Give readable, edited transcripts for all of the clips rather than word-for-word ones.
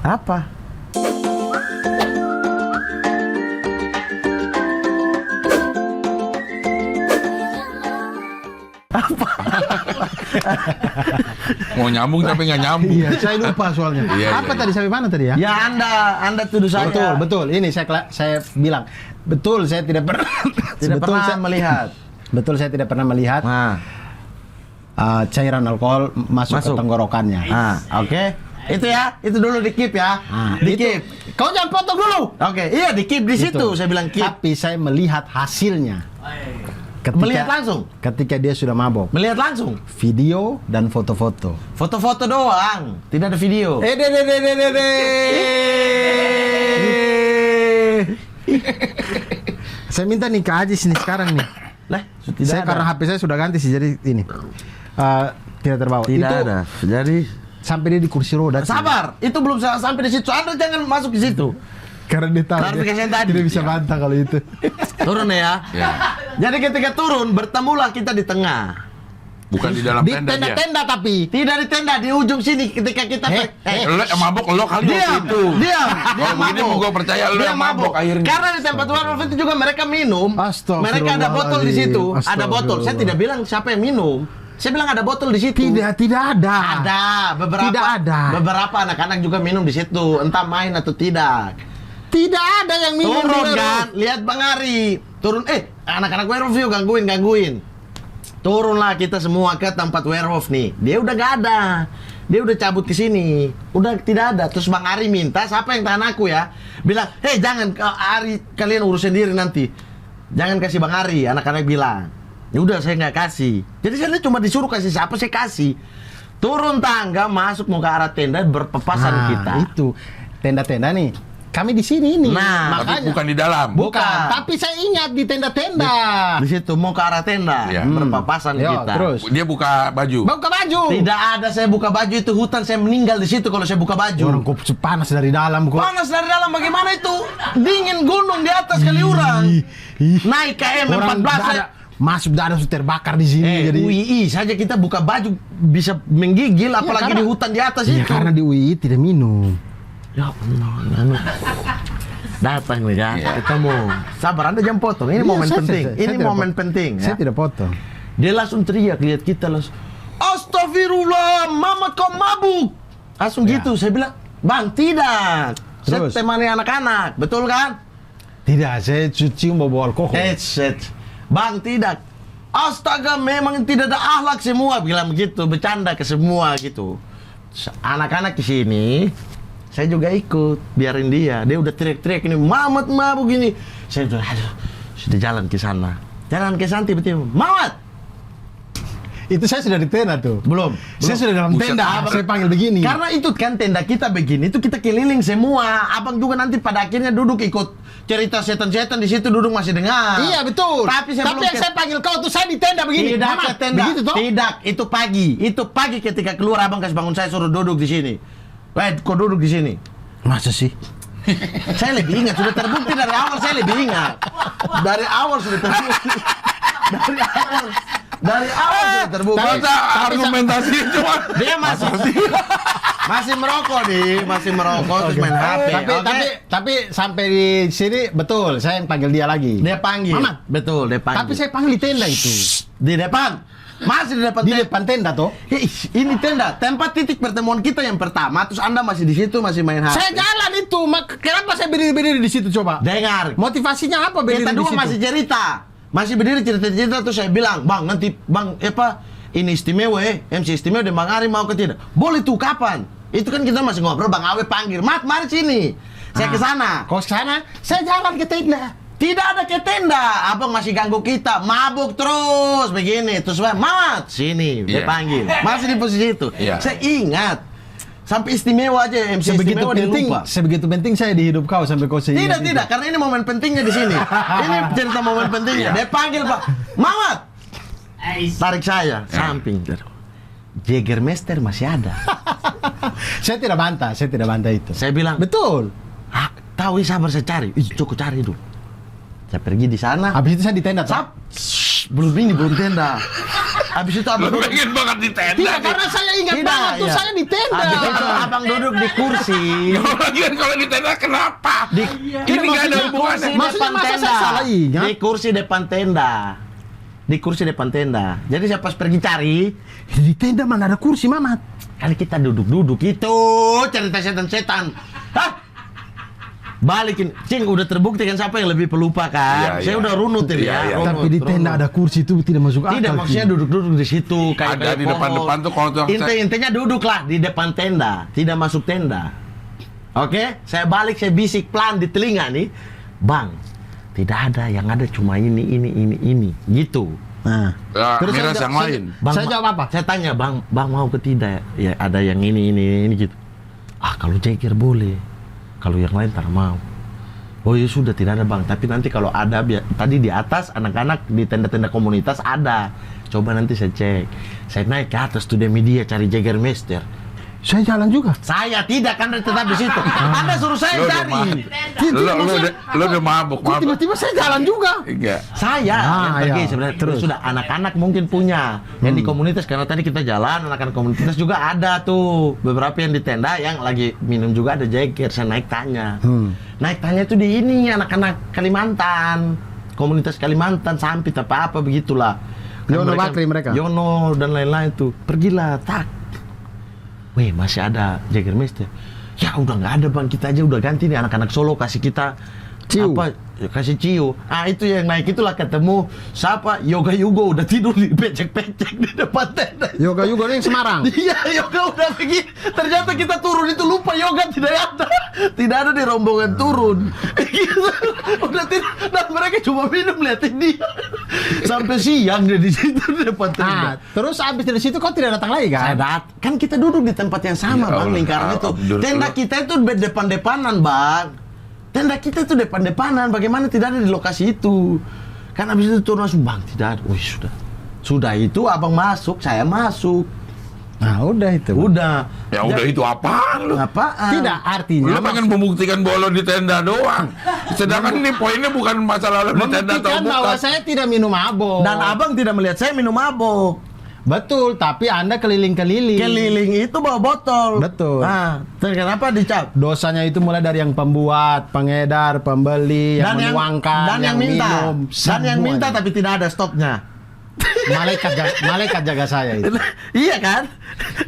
Apa? Mau nyambung tapi nggak nyambung. Iya, saya lupa soalnya. Apa tadi, sampai mana tadi ya? Ya Anda tuduh saya. Betul, betul. Ini saya bilang, betul saya tidak pernah melihat. Betul saya tidak pernah melihat Nah, cairan alkohol masuk ke tenggorokannya. Oke. Itu ya, itu dulu di keep ya. Di keep. Kau jangan potong dulu. Oke, iya di keep di situ. Saya bilang keep. Tapi saya melihat hasilnya. Melihat langsung. Ketika dia sudah mabok. Melihat langsung. Video dan foto-foto. Foto-foto doang, tidak ada video. Saya minta nih ke Ajis nih sekarang nih. Lah, Saya karena HP saya sudah ganti sih, jadi ini tidak terbawa. Tidak Itu ada. Jadi sampai dia di kursi roda. sabar, itu belum sampai di situ. Anda jangan masuk di situ. Karena dia tahu Klarifikasi yang tadi. tidak bisa bantah kalau itu. Turun ya. Ya. Jadi ketika turun, bertemulah kita di tengah. Bukan di dalam Di tenda dia. tenda-tenda tapi. Tidak di tenda, di ujung sini ketika kita Lo yang mabok lo kali waktu diam, itu. diam, Kalau begini mau gue percaya lo dia yang mabok akhirnya. Karena di tempat werewolf itu juga mereka minum. Mereka ada botol di situ, ada botol. Saya tidak bilang siapa yang minum. Saya bilang ada botol di situ. Tidak ada. Ada beberapa. Tidak ada. Beberapa anak-anak juga minum di situ, entah main atau tidak. Tidak ada yang minum. Turun kan, lihat Bang Ari. Turun, anak-anak werewolf yuk gangguin. Turunlah kita semua ke tempat werewolf nih. Dia udah gak ada. Dia udah cabut ke sini. Udah tidak ada. Terus Bang Ari minta, siapa yang tahan aku ya? Bilang, hei jangan Ari, kalian urus sendiri nanti. Jangan kasih Bang Ari, anak-anak bilang. Ya udah saya nggak kasih. Jadi saya cuma disuruh kasih siapa saya kasih. Turun tangga, masuk mau ke arah tenda, berpapasan kita. Itu tenda-tenda nih. Kami di sini nih. Nah, Tapi bukan di dalam. Bukan. Tapi saya ingat di tenda-tenda. Di situ mau ke arah tenda, Iya. berpapasan Yo, kita. terus. Dia buka baju. Buka baju. Tidak ada saya buka baju, itu hutan, saya meninggal di situ kalau saya buka baju. Orang kok panas dari dalam kok. Panas dari dalam bagaimana itu? Dingin gunung di atas kali orang. Naik KM 14 saya. Masuk darah sudah terbakar di sini jadi. UII saja kita buka baju bisa menggigil, apalagi karena- di hutan di atas Iya, itu. karena di UI tidak minum. Ya Allah, datang nih kan, ketemu. Sabar, Anda jangan potong. Ini Iya, momen saya- penting. saya Ini tidak momen potong. penting. Saya Ya. tidak potong. Dia langsung teriak, lihat kita langsung. Astagfirullah, Mama kau mabuk. Langsung gitu. Saya bilang, Bang, tidak. Saya Terus? temani anak-anak, betul kan? Tidak, saya cium bau alkohol. Bang, tidak. Astaga, memang tidak ada akhlak semua, bilang begitu, bercanda ke semua gitu. Anak-anak di sini, saya juga ikut, biarin dia. Dia udah teriak-teriak ini, Mamat mabuk gini. Saya udah, aduh, sudah jalan ke sana. Jalan ke sana tiba-tiba, Mamat. Itu saya sudah di tenda tuh. Belum. Saya sudah dalam Buset, tenda. abang. Saya panggil begini. Karena itu kan tenda kita begini, itu kita keliling semua. Abang juga nanti pada akhirnya duduk ikut cerita setan-setan di situ, duduk masih dengar. Iya betul. Tapi saya belum yang saya panggil kau tuh saya di tenda begini. Tidak Mama, ke tenda. begitu toh? Tidak, itu pagi. Itu pagi ketika keluar abang kasih bangun saya suruh duduk di sini. Wait, kau duduk di sini. Masa sih? Saya lebih ingat, sudah terbukti dari awal saya lebih ingat. Dari awal sudah terbukti. Dari awal sudah terbukti. Argumentasi cuma Dia masih merokok nih, masih merokok terus main HP. Tapi sampai di sini betul, saya yang panggil dia lagi. Dia panggil. Mama. Betul, dia panggil. Tapi saya panggil di tenda itu. di depan. Masih di depan Di tenda. depan tenda toh. Ini tenda, tempat titik pertemuan kita yang pertama. Terus Anda masih di situ, masih main HP. Saya jalan itu. Kenapa saya berdiri di situ coba? Dengar. Motivasinya apa berdiri Kita di dua situ? masih cerita. Masih berdiri cerita-cerita terus saya bilang, Bang, nanti Bang, ini istimewa MC istimewa dan Bang Ari mau ke tidak? Boleh tuh, kapan? Itu kan kita masih ngobrol, Bang Awe panggil, Mat, mari sini. Saya ke sana. Kau ke sana? Saya jalan ke tenda. Tidak ada ke tenda. Abang masih ganggu kita, mabuk terus begini. Terus Mat, sini, dia Iya. panggil. Masih di posisi itu. Iya. Saya ingat. Sampai istimewa aja MC istimewa dia lupa. Sebegitu penting saya di hidup kau sampai kau seingat Tidak, karena ini momen pentingnya di sini. Ini cerita momen pentingnya. Dia panggil Pak, Mamat. Tarik saya, samping. Jägermeister masih ada. Saya tidak bantah itu. Saya bilang, Betul. tahu sabar saya cari. Cukup cari dulu. Saya pergi di sana. Habis itu saya di tenda. toh? Belum tenda. Habis itu abang Lo duduk. pengen banget di tenda. Tidak, karena saya ingat Tidak, banget tuh ya. saya di tenda. Habis itu abang duduk di kursi. Lagian kalau di tenda kenapa? Di, Ini nggak ada hubungannya. Maksudnya depan masa tenda. saya salah ingat? Di kursi depan tenda. Di kursi depan tenda. Jadi saya pas pergi cari, Di tenda mana ada kursi, Mamat? kali kita duduk-duduk itu cerita setan-setan. Hah? Balikin, Cing, udah terbukti kan siapa yang lebih pelupa kan? Iya, Saya iya. udah runut ini Iya, ya. iya. runut, Tapi di tenda runut. ada kursi itu tidak masuk akal. Tidak, maksudnya Ki. duduk-duduk di situ kayak Ada balik di pohon. depan-depan tuh kalau tuh Intinya duduklah di depan tenda, tidak masuk tenda. Oke, saya balik, saya bisik pelan di telinga nih, Bang, tidak ada, yang ada cuma ini, gitu. Nah, Ya, Terus miras saya- yang saya- lain. Saya jawab apa? Saya tanya, Bang mau ke tidak? Ya ada yang ini gitu. Ah, kalau Jagger boleh, kalau yang lain tak mau. Oh ya sudah, tidak ada Bang. Tapi nanti kalau ada, tadi di atas anak-anak di tenda-tenda komunitas ada. Coba nanti saya cek. Saya naik ke atas Studio Media cari Jägermeister. Saya jalan juga. Saya tidak, kan tetap di situ. Anda suruh saya Lo udah cari. Lo udah mabuk. Kok tiba-tiba saya jalan juga? Enggak. Saya Ah, yang pergi iya. sebenarnya. Terus? Sudah anak-anak mungkin punya yang di komunitas, karena tadi kita jalan anak-anak komunitas juga ada tuh beberapa yang di tenda yang lagi minum juga ada Jagger. Saya naik tanya. Naik tanya itu di ini anak-anak Kalimantan, komunitas Kalimantan, Sampit apa begitulah. Kan Yono Bakri mereka? Yono dan lain-lain tuh. Pergilah, tak. Weh, masih ada Jägermeister. Ya udah nggak ada Bang, kita aja udah ganti nih, anak-anak Solo kasih kita Ciu. apa? Ya, kasih ciu. Ah itu yang naik itulah ketemu siapa? Yoga Yugo udah tidur di pecek-pecek di depan tenda. Yoga Yugo ini yang Semarang. Iya, Yoga udah pergi. Ternyata kita turun itu lupa Yoga tidak ada. Tidak ada di rombongan turun. Gitu. Udah tidak. Dan mereka cuma minum liatin dia. Sampai siang dia di situ di depan tenda. Nah, terus abis dari situ kau tidak datang lagi Saya kan? kan kita duduk di tempat yang sama Ya Bang, Allah, lingkaran itu. Abdul, Tenda lu- kita itu depan-depanan Bang. Tenda kita itu depan-depanan. Bagaimana tidak ada di lokasi itu? Kan abis itu turun langsung Bang, tidak ada. Wih sudah. Sudah itu abang masuk, saya masuk. Nah, udah itu. Udah. Ya udah itu apaan lu? Apaan? Tidak, artinya Lu pengen membuktikan bahwa lo di tenda doang. Sedangkan ini poinnya bukan masalah lo di tenda atau membuktikan bahwa bukan. saya tidak minum mabok. Dan abang tidak melihat saya minum mabuk. Betul, tapi Anda keliling-keliling. Keliling itu bawa botol. Betul. Nah, terus kenapa dicap? Dosanya itu mulai dari yang pembuat, pengedar, pembeli, yang menuangkan, dan yang minta, minum, dan yang semuanya. minta tapi tidak ada stopnya. Malaikat jaga saya itu. Iya kan?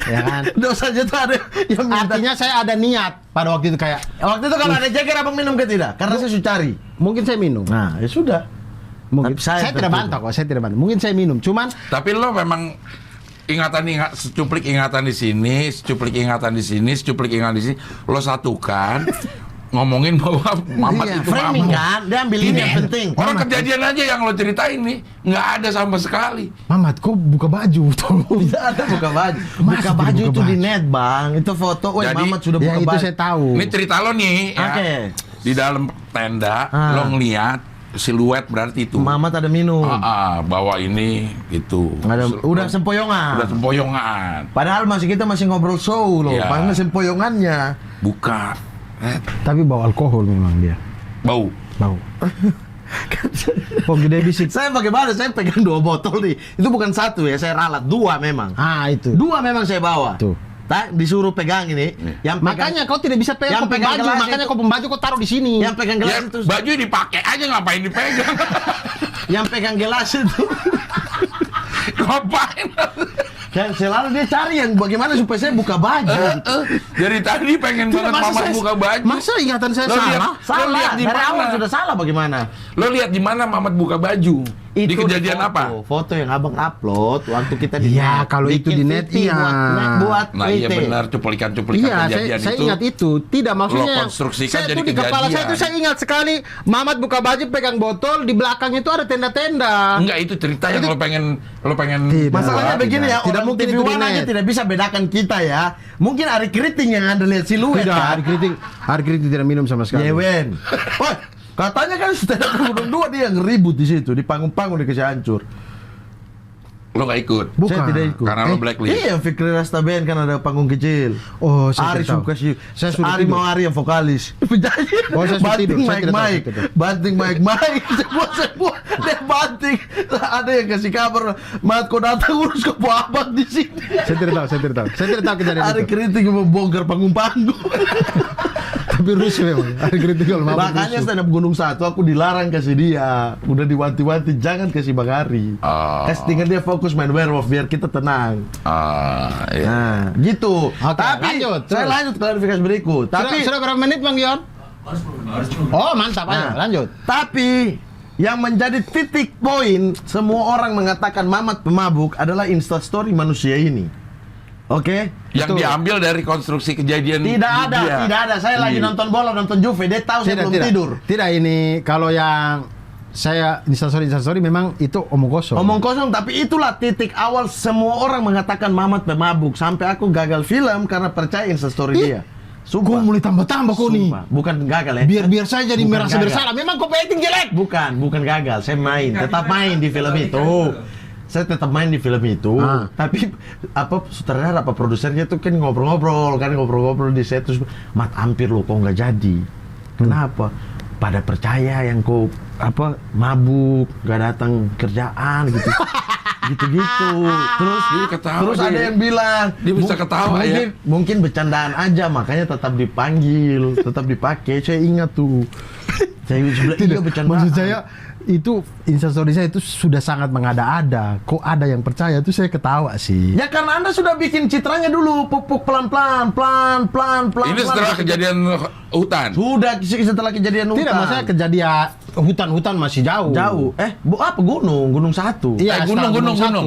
Ya kan? Dosanya tuh ada yang minta. Artinya saya ada niat pada waktu itu kayak Waktu itu kalau ada Jagger abang minum ke tidak? Karena saya sudah cari. mungkin saya minum. Nah, ya sudah. Mungkin Tapi saya saya tidak tentu. bantah kok, saya tidak bantah. Mungkin saya minum, cuman Tapi lo memang secuplik ingatan di sini, secuplik ingatan di sini, secuplik ingatan di sini, lo satukan ngomongin bahwa Mamat Iya, itu framing mabuk. kan? Dia ambil ini yang penting. Orang kejadian aja yang lo ceritain nih nggak ada sama sekali. Mamat kok buka baju tolong. Tidak ada buka baju. Masa Buka tidak baju buka itu di baju? net, Bang. Itu foto. Woi, Jadi, Mamat sudah Ya buka itu baju. saya tahu. Ini cerita lo nih ya. Oke. Di dalam tenda Ah. lo ngeliat siluet berarti itu. Mamat ada minum. Bawa ini itu. Udah sempoyongan. Udah sempoyongan. Padahal kita masih ngobrol show loh. Iya. Padahal sempoyongannya. Buka. Tapi bawa alkohol memang dia. Bau. Bau. Kok gede bisik. Saya bagaimana? Saya pegang 2 botol nih. Itu bukan 1 ya, saya ralat 2 memang. Ah, itu. 2 memang saya bawa. Tuh. Tak disuruh pegang ini. Yang pegang, Makanya kau tidak bisa Yang pegang kopi pegang baju, gelas makanya itu. kau pembaju kau taruh di sini. yang pegang gelas Ya, itu. baju dipakai aja ngapain dipegang? Yang pegang gelas itu. Ngapain? Dan selalu dia cari yang bagaimana supaya saya buka baju. Dari tadi pengen Tidak, banget masa Mamat saya- buka baju. Masa ingatan saya Lo lihat- salah? Lo Salah. lihat di Dari awal mana? sudah salah bagaimana? Lo lihat di mana Mamat buka baju? Di kejadian foto, apa? Foto yang abang upload waktu kita di Iya, net. kalau itu Bikin di net, VT iya. buat Nah iya VT. benar cuplikan-cuplikan Iya, kejadian saya itu. ingat itu. Tidak maksudnya. Lo konstruksikan saya jadi tuh di kepala saya kejadian. itu saya ingat sekali. Mamat buka baju pegang botol, di belakang itu ada tenda-tenda. Enggak itu cerita yang lo pengen Tidak. Masalahnya Tidak. begini ya, Tidak orang mungkin TV itu di One aja net. tidak bisa bedakan kita ya. Mungkin Ari Keriting yang Anda lihat siluet Tidak, kan? hari kritik tidak minum sama sekali. Yewen. Woi, katanya kan stand up Gunung 2 dia yang ribut di situ, di panggung-panggung dikasih hancur. Lo nggak ikut. Bukan. Saya tidak ikut. Karena lo blacklist. Iya, Fikri Rasta Band kan ada panggung kecil. Oh, saya Ari tidak tahu. suka sih. Saya sudah Ari tidur. mau Ari yang vokalis. Penyanyi. Oh, saya sudah banting tidur. Saya tidak tahu, mic. saya tidak tahu. Banting mic. Semua dia banting. Ada yang kasih kabar, "Mat, kau datang urus kepo abang di sini." Saya tidak tahu. Saya tidak tahu kejadian Ari itu. kritik membongkar panggung-panggung. Tapi rusuh memang. Ada kritik kalau mabuk Makanya rusuh. stand up Gunung Satu aku dilarang kasih dia. Udah diwanti-wanti jangan kasih Bang Ari. Oh. Kasih tinggal dia fokus main werewolf biar kita tenang. Iya. Nah, gitu. Oke, Tapi lanjut, saya terus. lanjut klarifikasi berikut. Tapi Sudah berapa menit Bang Gion? Oh, mantap. Ayo, Nah. lanjut. Tapi yang menjadi titik poin semua orang mengatakan Mamat pemabuk adalah instastory manusia ini. Oke? Yang Betul. diambil dari konstruksi kejadian Tidak ada, dia. tidak ada. Saya lagi Iya. nonton bola, nonton Juve, dia tahu saya belum tidur. Tidak, ini kalau yang saya instastory memang itu omong kosong. Omong kosong, tapi itulah titik awal semua orang mengatakan Mamat pemabuk. Sampai aku gagal film karena percaya instastory dia. Kau mulai tambah-tambah kau nih. Sumpah. Bukan gagal ya. Biar saya jadi Bukan merasa gagal. bersalah. Memang kau acting jelek. Bukan gagal. Saya main, tetap main di film itu. Saya tetap main di film itu. Ah. Tapi apa sutradara apa produsernya tuh kan ngobrol-ngobrol di set terus, "Mat, hampir lo kok nggak jadi." Kenapa? Pada percaya yang kau apa mabuk, nggak datang kerjaan gitu. Gitu-gitu. Terus Dia ketawa terus dia. ada yang bilang Dia bisa ketawa, ya. mungkin bercandaan aja makanya tetap dipanggil, tetap dipakai. Saya ingat tuh. Saya bilang, "Iya, bercandaan." Maksud saya itu instastory saya itu sudah sangat mengada-ada. Kok ada yang percaya tuh saya ketawa sih. Ya karena Anda sudah bikin citranya dulu, pupuk pelan-pelan. Ini setelah kejadian hutan. Sudah setelah kejadian hutan. Tidak, maksudnya kejadian hutan masih jauh. Jauh. Apa gunung Satu. Iya, Gunung, setelah gunung. Satu.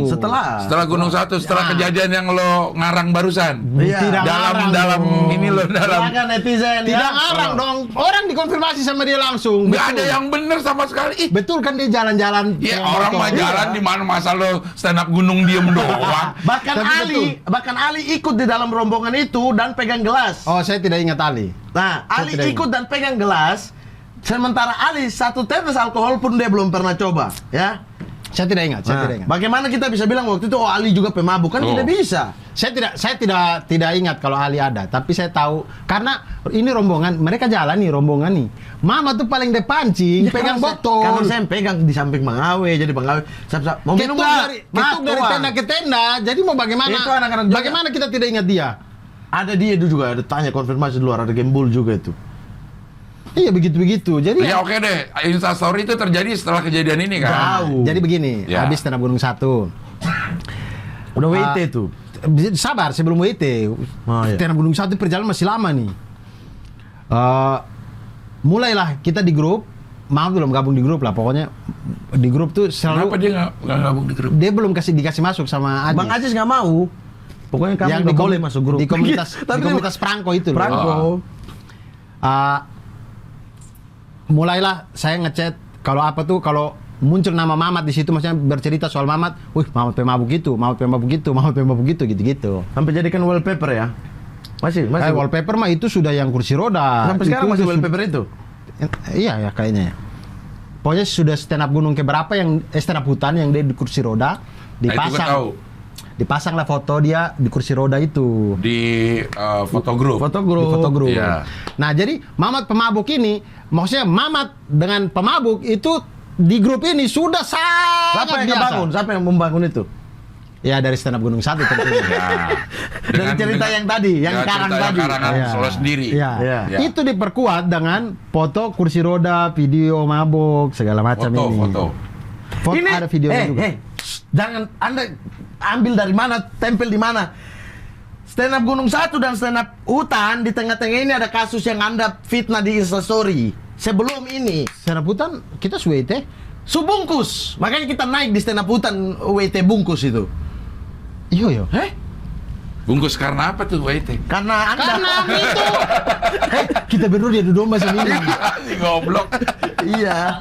Setelah Gunung Satu, setelah Ya. kejadian yang lo ngarang barusan. Iya. Tidak ngarang dalam dong. ini lo dalam Silakan netizen Tidak ya. ngarang dong. Orang dikonfirmasi sama dia langsung. nggak ada Betul. yang bener sama sekali. Ih, Betul kan dia jalan-jalan. ya kayak orang motor. mah jalan di mana masa lo stand up gunung diem doang. Bahkan Tapi Ali ikut di dalam rombongan itu dan pegang gelas. Oh, saya tidak ingat Ali. Nah, Saya Ali tidak ikut dan pegang gelas. Sementara Ali satu tetes alkohol pun dia belum pernah coba, ya. Saya tidak ingat, saya Nah, tidak ingat. bagaimana kita bisa bilang waktu itu Ali juga pemabuk kan Oh. tidak bisa. Saya tidak ingat kalau Ali ada, tapi saya tahu karena ini rombongan, mereka jalan nih rombongan nih. Mama tuh paling depancing, pegang botol. Karena saya pegang di samping Bang Awe, jadi Bang Awe mau minum nggak? Ketuk dari tenda ke tenda. Jadi mau bagaimana? Itu anak-anak juga. Bagaimana kita tidak ingat dia? Ada dia itu juga, ada tanya konfirmasi di luar, ada gembul juga itu. Iya begitu-begitu. Jadi Ya oke deh, instastory itu terjadi setelah kejadian ini kan. Jauh. jadi begini, Ya. habis stand up Gunung Satu. Udah Ah, WT tuh. Sabar, sebelum WT. Oh, iya. Stand up Gunung Satu perjalanan masih lama nih. Mulailah kita di grup. Maaf belum gabung di grup lah. Pokoknya di grup tuh Kenapa selalu dia nggak gabung di grup? dia belum dikasih masuk sama Ajis. Bang Ajis nggak mau. Pokoknya kamu yang nggak di boleh masuk grup. di komunitas Tapi di komunitas Prangko itu loh. Prangko. Mulailah saya ngechat kalau apa tuh kalau muncul nama Mamat di situ maksudnya bercerita soal Mamat, wih Mamat pemabuk gitu, Mamat pemabuk gitu, Mamat pemabuk gitu. Sampai jadikan wallpaper ya. Masih. Wallpaper mah itu sudah yang kursi roda. Sampai sekarang Itu masih sudah- wallpaper itu. Iya ya kayaknya. Pokoknya sudah stand up gunung keberapa yang stand up hutan yang dia di kursi roda Nah, itu gue tahu. dipasang. Dipasanglah foto dia di kursi roda itu. Di fotogroup. Fotogroup. Di fotogroup. Iya. Nah, jadi Mamat pemabuk ini, maksudnya Mamat dengan pemabuk itu di grup ini sudah sangat Siapa yang biasa. ngebangun? Siapa yang membangun itu? Ya dari stand up Gunung Satu tentunya. Ya. Dari cerita yang tadi, yang Ya, karang cerita tadi. Yang karangan Iya. solo sendiri. Iya. Iya. Ya. Itu diperkuat dengan foto kursi roda, video mabuk, segala macam Foto, ini. foto. Foto ada videonya juga. Jangan Anda ambil dari mana, tempel di mana. Stand up Gunung Satu dan stand up hutan di tengah-tengah ini ada kasus yang Anda fitnah di Instastory. Sebelum ini Stand up hutan kita suwete. subungkus. Makanya kita naik di stand up hutan WT bungkus itu. Iya. Bungkus karena apa tuh, Waite? Karena Anda Karena itu. Kita berdua dia duduk domba sendiri. Si goblok. iya.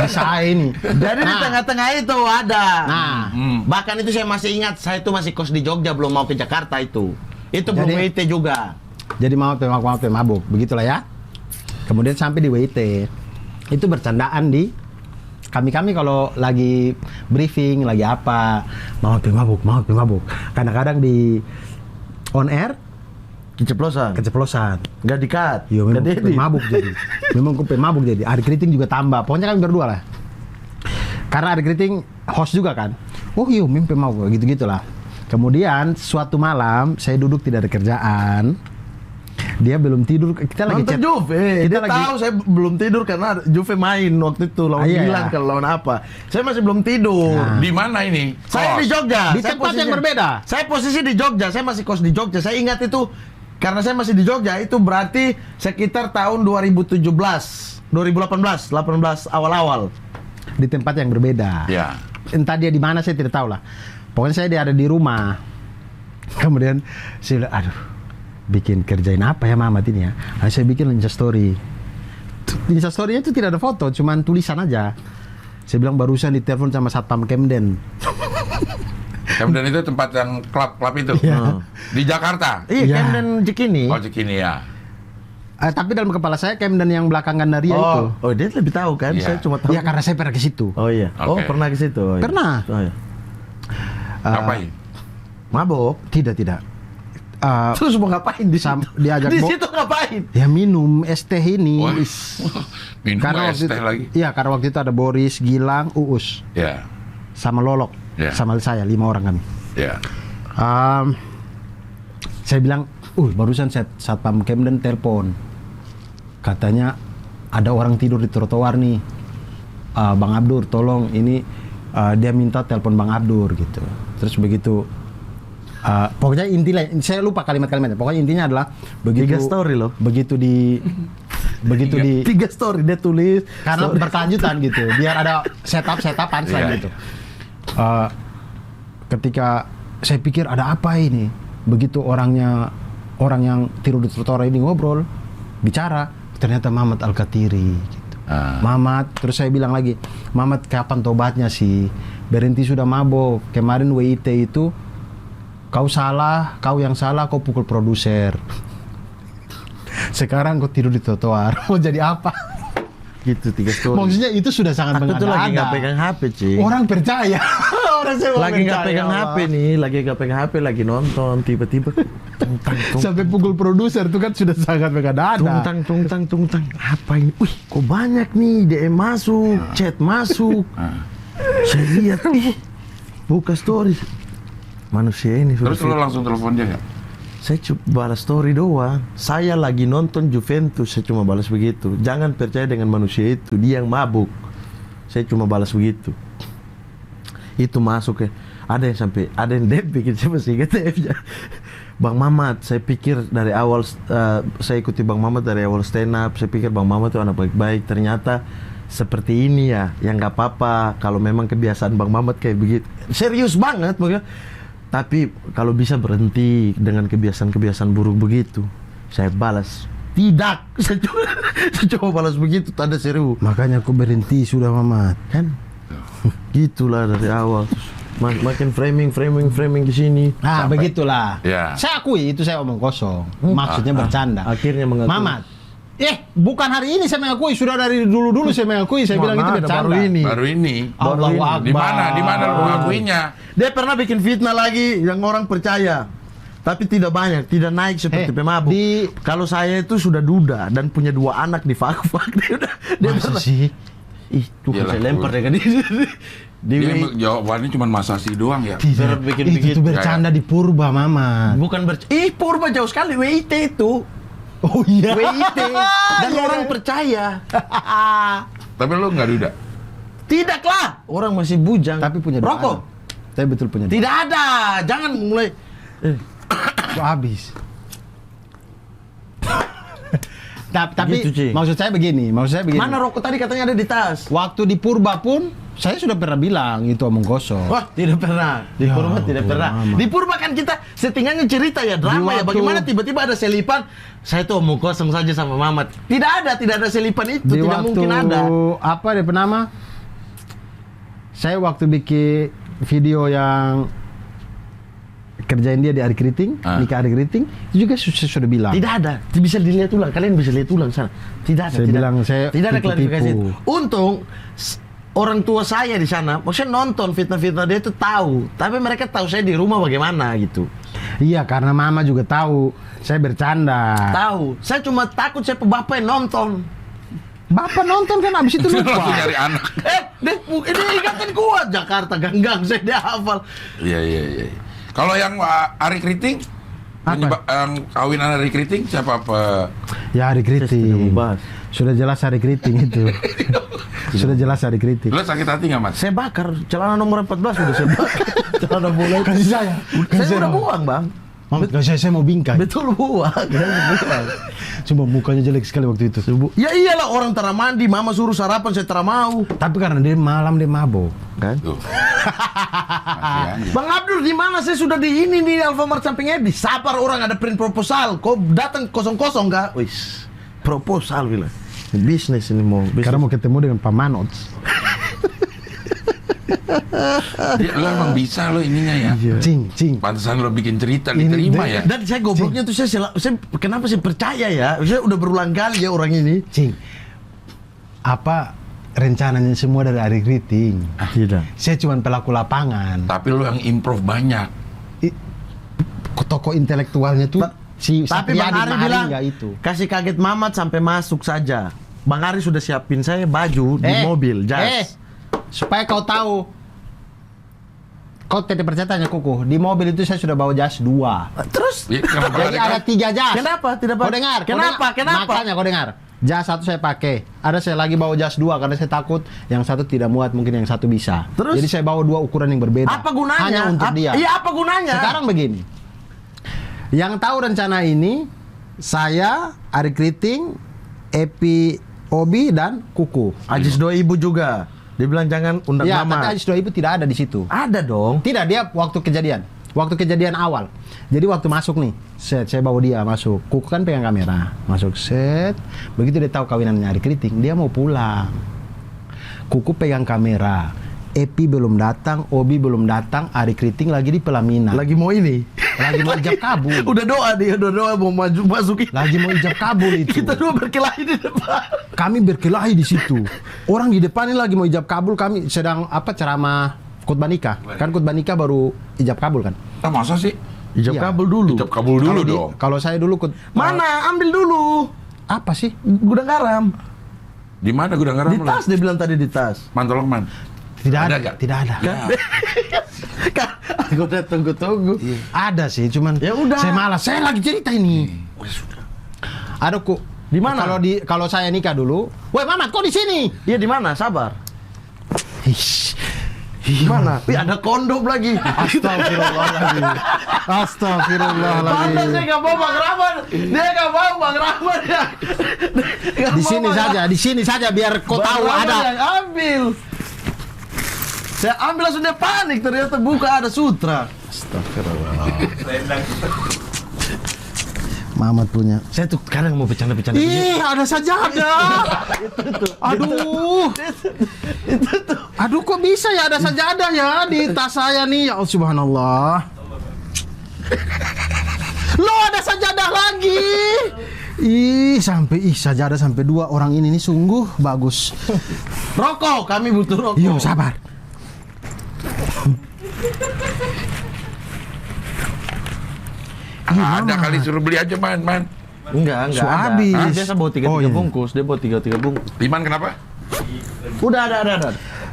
Saya ini. Jadi di Nah. tengah-tengah itu ada. Nah, Bahkan itu saya masih ingat, saya itu masih kos di Jogja, belum mau ke Jakarta itu. Itu belum Jadi- WT juga. jadi Mamat pemabuk, begitulah ya. Kemudian sampai di WT. Itu bercandaan di kami kalau lagi briefing, lagi apa, mau mabuk. Kadang-kadang di on air Keceplosan. Nggak di-cut. Iya, memang Nggak gue di-edit. mabuk jadi. Memang gue mabuk jadi. Ari Kriting juga tambah. Pokoknya kami berdua lah. Karena Ari Kriting host juga kan. Oh iya, mimpi mabuk gitu-gitu lah. Kemudian suatu malam saya duduk tidak ada kerjaan. Dia belum tidur. Kita lagi Nonton chat. Juve. Kita Dia lagi tahu saya belum tidur karena Juve main waktu itu lawan Iya, Milan iya. kalau lawan apa. Saya masih belum tidur. Nah. Di mana ini? Saya di Kos. Jogja. Di Saya tempat yang berbeda. Saya posisi di Jogja. Saya masih kos di Jogja. Saya ingat itu karena saya masih di Jogja. Itu berarti sekitar tahun 2017, 2018, 18 awal-awal. di tempat yang berbeda. Ya. Entah dia di mana saya tidak tahu lah. Pokoknya dia ada di rumah. Kemudian saya bilang, aduh, bikin kerjain apa ya Mamat ini ya? Lalu saya bikin Instastory. Di Instastory-nya itu tidak ada foto, cuman tulisan aja. Saya bilang barusan ditelepon sama Satpam Kemden. Kemudian itu tempat yang klub itu. Iya. Di Jakarta. Iya, Ya. Camden Cikini. Oh, Cikini ya. Tapi dalam kepala saya Kemden yang belakang Gandaria itu. Oh, dia lebih tahu kan? Iya. Saya cuma tahu. Iya, karena saya pernah ke situ. Oh iya. Oh, Oke. pernah ke situ. Oh, iya. Pernah. Oh, iya. Ngapain? Mabok. Tidak. Terus mau ngapain di situ? diajak di bo- situ ngapain? Ya minum es teh ini. Wah, minum Karena es waktu teh itu, lagi. iya, karena waktu itu ada Boris, Gilang, Uus, Ya. sama Lolok, Ya. sama saya, 5 orang kami. Ya. Saya bilang, barusan Satpam Kemden telepon, katanya ada orang tidur di trotoar nih, Bang Abdur, tolong ini dia minta telepon Bang Abdur gitu. Terus begitu, pokoknya intinya, saya lupa kalimat-kalimatnya. Pokoknya intinya adalah begitu. 3 story loh. Begitu di 3 story dia tulis. karena story. berkelanjutan gitu, biar ada setupan Iya, gitu. Ketika saya pikir ada apa ini, begitu orang yang tidur di trotoar ini ngobrol, bicara, ternyata Mamat Al-Katiri gitu. Mamat, terus saya bilang lagi, Mamat kapan tobatnya sih? Berhenti sudah mabok. Kemarin WIT itu kau salah, kau yang salah, kau pukul produser. Sekarang kau tidur di trotoar, mau jadi apa? Gitu 3 story. Maksudnya itu sudah sangat Aku tuh lagi nggak mengada-ada. pegang HP, Ci. Orang percaya. Orang saya mau Lagi nggak percaya, pegang Allah. HP nih, lagi nggak pegang HP, lagi nonton, tiba-tiba Sampai pukul produser itu kan sudah sangat mengada-ada. tungtang. Apa ini? Wih, kok banyak nih DM masuk, chat masuk. Saya lihat, buka story. Manusia ini. Terus lo langsung telepon dia nggak? Saya cuma balas story doang. Saya lagi nonton Juventus, saya cuma balas begitu. Jangan percaya dengan manusia itu, dia yang mabuk. Saya cuma balas begitu. Itu masuk ya. Ada yang DM bikin, saya masih ingat DM-nya. Bang Mamat, saya pikir dari awal saya ikuti Bang Mamat dari awal stand up. Saya pikir Bang Mamat itu anak baik-baik. Ternyata seperti ini ya, yang nggak apa-apa. Kalau memang kebiasaan Bang Mamat kayak begitu, serius banget, makanya. Tapi kalau bisa berhenti dengan kebiasaan-kebiasaan buruk begitu. Saya balas, tidak. Saya coba balas begitu, tanda serius. Makanya aku berhenti sudah Mamat. Kan? Gitulah dari awal. Makin framing ke sini. Nah, begitulah. Ya. Saya akui itu saya omong kosong. Maksudnya bercanda. Akhirnya mengakui. Mamat. Bukan hari ini saya mengakui, sudah dari dulu-dulu saya mengakui, saya bilang itu Mana ada bercanda. baru ini. Baru ini. Allahu Akbar. Di mana lo mengakuinya? Dia pernah bikin fitnah lagi yang orang percaya. Tapi tidak banyak, tidak naik seperti pemabuk. Kalau saya itu sudah duda dan punya 2 anak di fak-fak. Dia Masa pernah- sih? Ih, tuh Iyalah, saya lempar deh kan di Dia jawabannya cuma masasi doang ya. Tidak. bikin Itu begitu. bercanda di Purba, Mamat. Bukan Purba jauh sekali WIT itu. Oh iya. WIT dan Iya, orang iya. percaya. Tapi lo nggak duda. Tidaklah, orang masih bujang. Tapi punya 2 rokok. anak. Tapi betul punya 2. Tidak ada. Jangan mulai. Itu habis. Tapi Gitu, Ci. maksud saya begini. Mana rokok tadi katanya ada di tas? Waktu di Purba pun saya sudah pernah bilang itu omong kosong. Wah, tidak pernah. Di Ya Purba tidak ampun, pernah. Mama. Di Purba kan kita settingannya cerita ya, drama ya. waktu- Bagaimana tiba-tiba ada selipan, saya tuh omong kosong saja sama Mamat. Tidak ada selipan itu, Di tidak waktu mungkin ada. apa dia penama? Saya waktu bikin video yang kerjain dia di Ari Kriting, nikah Ari Kriting, itu juga sudah bilang. Tidak ada. Bisa dilihat ulang. Kalian bisa lihat ulang sana. Tidak ada. Saya bilang, saya tidak ada tipu-tipu. klarifikasi. Untung orang tua saya di sana, maksudnya nonton fitnah-fitnah dia itu tahu, tapi mereka tahu saya di rumah bagaimana gitu. Iya, karena mama juga tahu saya bercanda. Tahu, saya cuma takut saya bapak yang nonton. Bapak nonton kan abis itu Langsung lupa. nyari anak. Ini ingatan kuat Jakarta ganggang saya dia hafal. Iya. Kalau yang Ari Kriting, yang kawinan Ari Kriting siapa apa? Ya Ari Kriting. Bebas. Sudah jelas Ari Kriting itu. Sudah jelas Ari Kriting. Lo sakit hati nggak, Mas? Saya bakar celana nomor 14 udah saya bakar. Celana bola itu. Kasih saya. Saya udah buang, Bang. Kasih saya mau bingkai. Betul buang. Buang. Cuma mukanya jelek sekali waktu itu. Ya iyalah orang tara mandi, mama suruh sarapan saya tara mau. Tapi karena dia malam dia mabok. Kan? Tuh. Masih aja. Bang Abdul di mana? Saya sudah di ini di Alfamart samping Edi. Sabar orang ada print proposal. Kau datang kosong-kosong enggak? Wis. Proposal bilang. Bisnis ini mau. Karena mau ketemu dengan Pak Manot. Lo emang bisa lo ininya ya. Cing. Pantesan lo bikin cerita Ini diterima ya. Dan saya gobloknya tuh saya kenapa saya percaya ya? Saya udah berulang kali ya orang ini. Cing. Apa rencananya semua dari Ari Kriting? Tidak. Saya cuma pelaku lapangan. Tapi lo yang improve banyak. Tokoh intelektualnya tuh si Tapi Bang Satriadi Ari bilang Maharingga itu. kasih kaget Mamat sampai masuk saja. Bang Ari sudah siapin saya baju di mobil, jas. Supaya kau tahu, kau tidak percaya tanya Kuku. Di mobil itu saya sudah bawa jas 2. Terus Ya, kenapa Jadi ada 3 jas. kenapa tidak Kau dengar? Kenapa? Makanya kau dengar. Jas 1 saya pakai. Ada saya lagi bawa jas 2 karena saya takut yang satu tidak muat, mungkin yang satu bisa. Terus? Jadi saya bawa 2 ukuran yang berbeda. Apa gunanya? Hanya untuk dia. Iya, apa gunanya? Sekarang begini. Yang tahu rencana ini saya, Ari Kriting, Epi Obi dan Kuku. Ajis doa ibu juga. Dia bilang jangan undang Ya, Mama. tapi Ajis Dua Ibu tidak ada di situ. Ada dong. Tidak, dia waktu kejadian awal. Jadi waktu masuk nih, saya bawa dia masuk. Kuku kan pegang kamera, masuk set. Begitu dia tahu kawinannya Ari Kriting, dia mau pulang. Kuku pegang kamera. Epi belum datang, Obi belum datang, Ari Kriting lagi di pelaminan. Lagi mau ini. Lagi mau ijab kabul. Udah doa dia, udah doa mau maju masukin. Lagi mau ijab kabul itu. Kita dua berkelahi di depan. Kami berkelahi di situ. Orang di depan ini lagi mau ijab kabul, kami sedang ceramah khutbah nikah. Kan khutbah nikah baru ijab kabul kan? Ah, masa sih? Ijab Iya. kabul dulu. Ijab kabul dulu dong. Kalau saya dulu Mana? Ambil dulu. apa sih? Gudang garam. Di mana gudang garam Di lo? tas dia bilang tadi di tas. Man, tolong man. Tidak Ada ada, nggak? tidak ada. Ya. Kan aku udah tunggu-tunggu. Ada sih, cuman Ya udah. saya malas. Saya lagi cerita ini. Ada kok. Di mana? Kalau saya nikah dulu, woi Mamat, kok di sini? Iya di mana? Sabar. Hish. Di mana? Ih, ada kondom lagi. Astagfirullahaladzim. Astagfirullahaladzim. Mana saya nggak mau Bang Rahman. Dia nggak mau Bang Rahman ya. Di sini saja biar kau tahu ada. Yang ambil. Saya ambil langsung dia panik, ternyata buka ada sutra. Astagfirullah. Mamat punya. Saya tuh kadang mau bercanda-bercanda. Ih, ada sajadah. Aduh. Itu tuh. Aduh, kok bisa ya ada sajadah ya di tas saya nih? Ya Allah, subhanallah. Lo ada sajadah lagi. Sajadah sampai 2 orang ini nih sungguh bagus. Rokok, kami butuh rokok. Yo, sabar. Ada kali suruh beli aja man. Enggak Su ada. habis. Ah, biasa bawa 3 Oh, iya. bungkus, dia bawa 3 bungkus. Liman kenapa? Udah ada.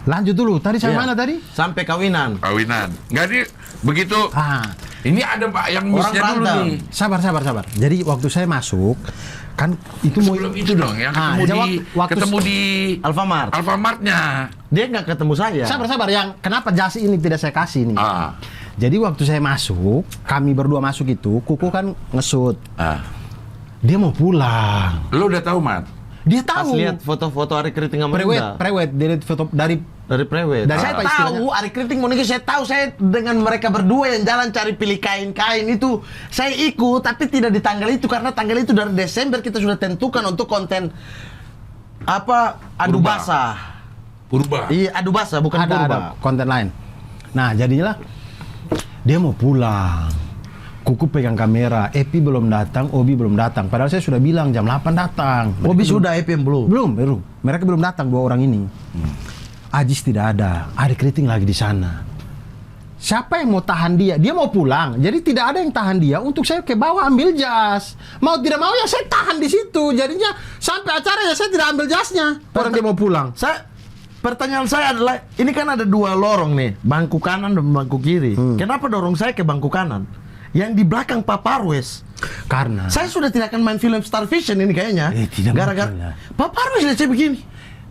Lanjut dulu. Tadi sampai Iya. mana tadi? Sampai kawinan. Kawinan. Nggak di begitu. Ah, Ini ada Pak yang misnya dulu rantau. nih. sabar. Jadi waktu saya masuk kan itu mau Sebelum itu dong yang Ah, ketemu di Alfamart. Alfamartnya. Dia nggak ketemu saya. Sabar yang kenapa jas ini tidak saya kasih nih. Ah. Jadi waktu saya masuk, kami berdua masuk itu, Kuku kan ngesut. Ah. Dia mau pulang. Lo udah tahu, Mat? Dia Pas tahu. lihat foto-foto Ari Kriting sama Linda. Prewed, dia lihat foto dari Prewed. Dari Saya apa istilahnya? tahu Ari Kriting mau nikah, saya tahu saya dengan mereka berdua yang jalan cari pilih kain-kain itu. Saya ikut, tapi tidak di tanggal itu karena tanggal itu dari Desember kita sudah tentukan untuk konten apa adu Purba. basah. Purba. Iya, adu basah bukan purba. ada konten lain. Nah, jadilah dia mau pulang. Kuku pegang kamera, Epi belum datang, Obi belum datang. Padahal saya sudah bilang jam 8 datang. Obi Mereka sudah, EP yang belum. belum. Mereka belum datang 2 orang ini. Ajis tidak ada, Adik Riting lagi di sana. Siapa yang mau tahan dia? Dia mau pulang, jadi tidak ada yang tahan dia untuk saya ke bawah ambil jas. Mau tidak mau ya saya tahan di situ. Jadinya sampai acara ya saya tidak ambil jasnya. Orang dia mau pulang. Pertanyaan saya adalah, ini kan ada 2 lorong nih, bangku kanan dan bangku kiri. Kenapa dorong saya ke bangku kanan? Yang di belakang Pak Parwes. Karena Saya sudah tidak akan main film Star Vision ini kayaknya. Tidak Gara-gara mungkin lah. Pak Parwes lihat saya begini.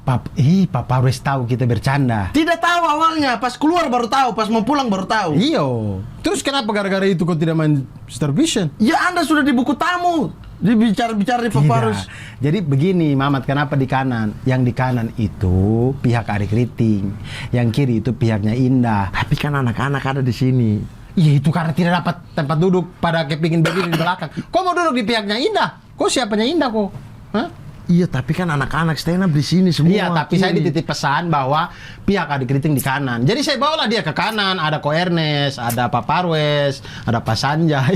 Pak Parwes tahu kita bercanda. Tidak tahu awalnya, pas keluar baru tahu, pas mau pulang baru tahu. Iyo. Terus kenapa gara-gara itu kau tidak main Star Vision? Ya Anda sudah di buku tamu, dibicara-bicara di Pak Parwes. Jadi begini, Mamat, kenapa di kanan? Yang di kanan itu pihak Adik Riting, yang kiri itu pihaknya Indah. Tapi kan anak-anak ada di sini. Iya, itu karena tidak dapat tempat duduk pada kepingin berdiri di belakang. Kau mau duduk di pihaknya Indah? Kau siapanya Indah kok? Hah? Iya, tapi kan anak-anak stand up di sini semua. Iya, tapi saya kiri. dititip pesan bahwa pihak Adik Riting di kanan. Jadi saya bawalah dia ke kanan. Ada Ko Ernest, ada Pak Parwes, ada Pak Sanjay,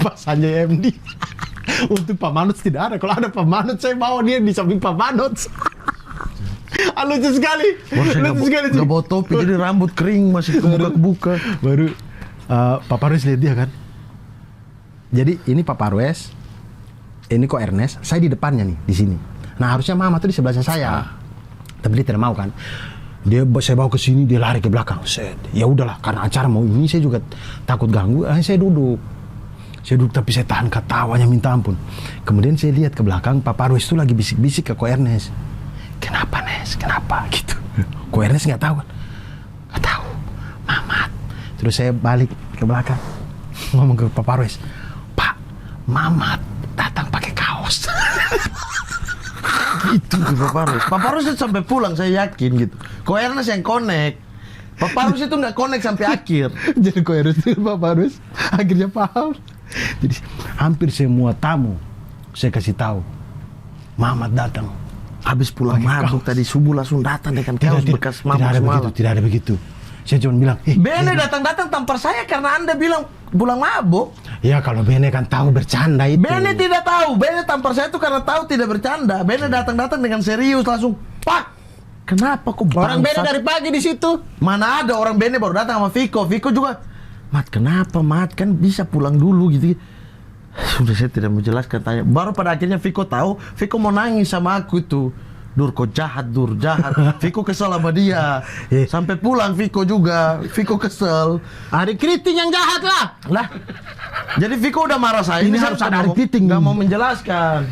Pak Sanjay MD. Untuk Pak Manut tidak ada. Kalau ada Pak Manut, saya bawa dia di samping Pak Manut. Lucu sekali. Lucu sekali. Gak bawa topi, jadi rambut kering masih kebuka-kebuka. Baru Pak Parwes lihat dia kan. Jadi ini Pak Parwes, ini kok Ernest, saya di depannya nih, di sini. Nah harusnya Mama tuh di sebelah saya, tapi dia tidak mau kan. Saya bawa ke sini, dia lari ke belakang. Ya udahlah, karena acara mau ini saya juga takut ganggu. Saya duduk. Tapi saya tahan ketawanya minta ampun. Kemudian saya lihat ke belakang, Pak Parwes itu lagi bisik-bisik ke Ko Ernest. Kenapa Nes? Kenapa? Gitu. Ko Ernest nggak tahu kan? Nggak tahu. Mamat. Terus saya balik ke belakang, ngomong ke Pak Parwes, Pak, Mamat datang pakai kaos. Itu Pak Parwes. Pak Parwes itu sampai pulang saya yakin gitu. Ko Ernest yang connect. Pak Parwes itu nggak connect sampai akhir. Jadi Ko Ernest itu Pak Parwes akhirnya paham. Jadi hampir semua tamu saya kasih tahu, Mamat datang. Habis pulang mabuk tadi subuh langsung datang dengan kaos bekas mabuk semalam. Tidak ada begitu. Saya cuma bilang, Bene datang-datang tampar saya karena Anda bilang pulang mabuk. Ya kalau Bene kan tahu bercanda itu. Bene tidak tahu. Bene tampar saya itu karena tahu tidak bercanda. Bene datang-datang dengan serius langsung, Pak, kenapa kok Orang Bene bangsat?" dari pagi di situ. Mana ada orang Bene baru datang sama Viko. Viko juga, Mat kenapa Mat, kan bisa pulang dulu gitu. Sudah saya tidak mau jelaskan tanya. Baru pada akhirnya Viko tahu, Viko mau nangis sama aku itu. Dur kok jahat, Dur jahat. Viko kesel sama dia. Sampai pulang Viko juga. Viko kesel. Adik Riting yang jahat lah. Lah. Jadi Viko udah marah saya. Ini harus ada Adik Riting. Gak mau menjelaskan.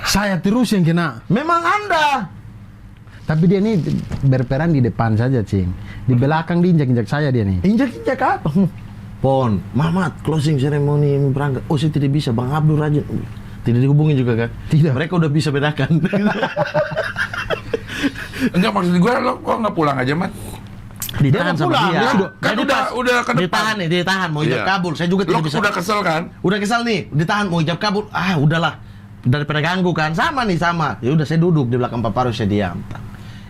Saya terus yang kena. Memang Anda. Tapi dia ini berperan di depan saja, Cing. Di belakang diinjak-injak saya dia nih. Injak-injak apa? Pon, Mamat, closing ceremony berangkat. Oh, saya tidak bisa, Bang Abdul rajin. Tidak dihubungi juga kan? Tidak. Mereka udah bisa bedakan. Enggak, maksud gue lo kok nggak pulang aja, Mat? Ditahan Dia sama pulang, dia. dia sudah- kan Jadi udah ke depan. Ditahan nih, ditahan. Mau ijab Iya. kabul. Saya juga Lo tidak bisa. udah kesel kan? Udah kesal nih, ditahan mau ijab kabul. Ah, udahlah. Daripada ganggu kan. Sama nih, sama. Ya udah saya duduk di belakang Pak Parwes, saya diam.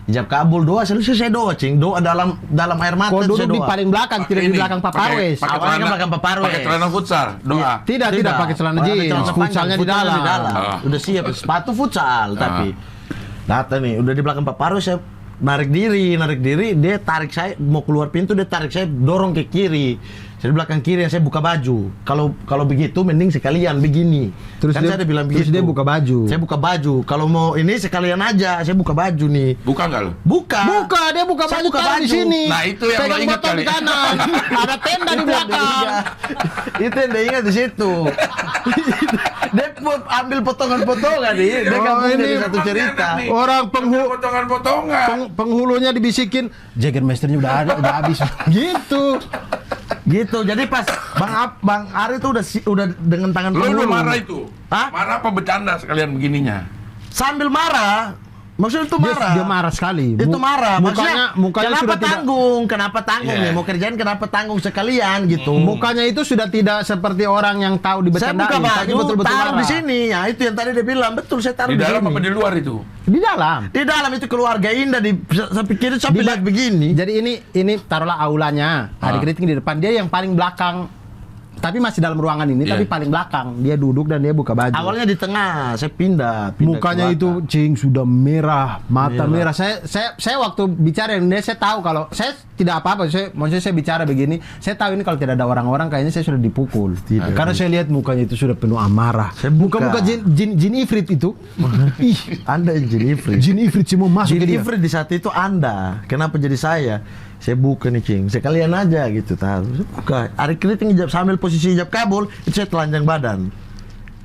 Ijab kabul doa, selesai saya doa, Cing. Doa dalam air mata Kau itu saya duduk di doa. paling belakang, tidak di belakang Pak Parwes. Awalnya kan belakang Pak Parwes. Pakai celana futsal, doa. Tidak pakai celana jeans, futsalnya di dalam. Ah. Udah siap, sepatu futsal tapi datang nih, udah di belakang Pak Parwes saya narik diri, dia tarik saya mau keluar pintu, dia tarik saya dorong ke kiri. Saya di belakang kiri, saya buka baju. Kalau begitu mending sekalian begini. Terus kan dia- saya udah bilang terus begitu. dia buka baju. Saya buka baju. Kalau mau ini sekalian aja, saya buka baju nih. Buka nggak lo? Buka. Dia buka Saya baju, buka taruh di baju. sini. Nah, itu yang lo Pegang ingat botol kali. di kanan. Ada tenda di Itu yang dia belakang. ingat. Itu yang dia ingat di situ. Dia ambil potongan-potongan nih. Dia Oh, gabung ini jadi satu cerita. Orang Potongan-potongan. penghulunya dibisikin, Jägermeisternya udah ada, udah habis. Gitu. Jadi pas Bang Ari tuh udah dengan tangan Lo udah penghulu. marah itu? Hah? Marah apa bercanda sekalian begininya? Sambil marah. Maksudnya itu marah. Dia marah sekali. Itu marah. Maksudnya, Mukanya kenapa sudah tidak. tanggung? Kenapa tanggung Iya. nih? Mau kerjaan kenapa tanggung sekalian gitu. Mukanya itu sudah tidak seperti orang yang tahu Saya dibercandain, buka tapi baju, betul-betul taruh marah. di sini. Ya, itu yang tadi dia bilang. Betul, saya taruh Di di dalam sini. apa di luar itu? Di dalam. Di dalam itu keluarga Indah saya pikir sampai lihat begini. Jadi ini taruhlah aulanya. Adik Riting di depan, dia yang paling belakang tapi masih dalam ruangan ini, Iya. tapi paling belakang. Dia duduk dan dia buka baju. Awalnya di tengah, saya pindah Mukanya ke itu belakang. cing sudah merah, mata merah. Saya waktu bicara dengan dia, saya tahu kalau saya tidak apa-apa. Maksudnya saya bicara begini, saya tahu ini kalau tidak ada orang-orang kayaknya saya sudah dipukul. Karena saya lihat mukanya itu sudah penuh amarah. Saya buka. Muka-muka jin ifrit itu. Ih, Anda yang jin ifrit. jin ifrit semua masuk Jin ke dia. ifrit di saat itu Anda. Kenapa jadi saya? Saya buka nih Cing, sekalian aja gitu tahu. Saya buka. Ari keriting hijab sambil posisi hijab kabul, itu saya telanjang badan.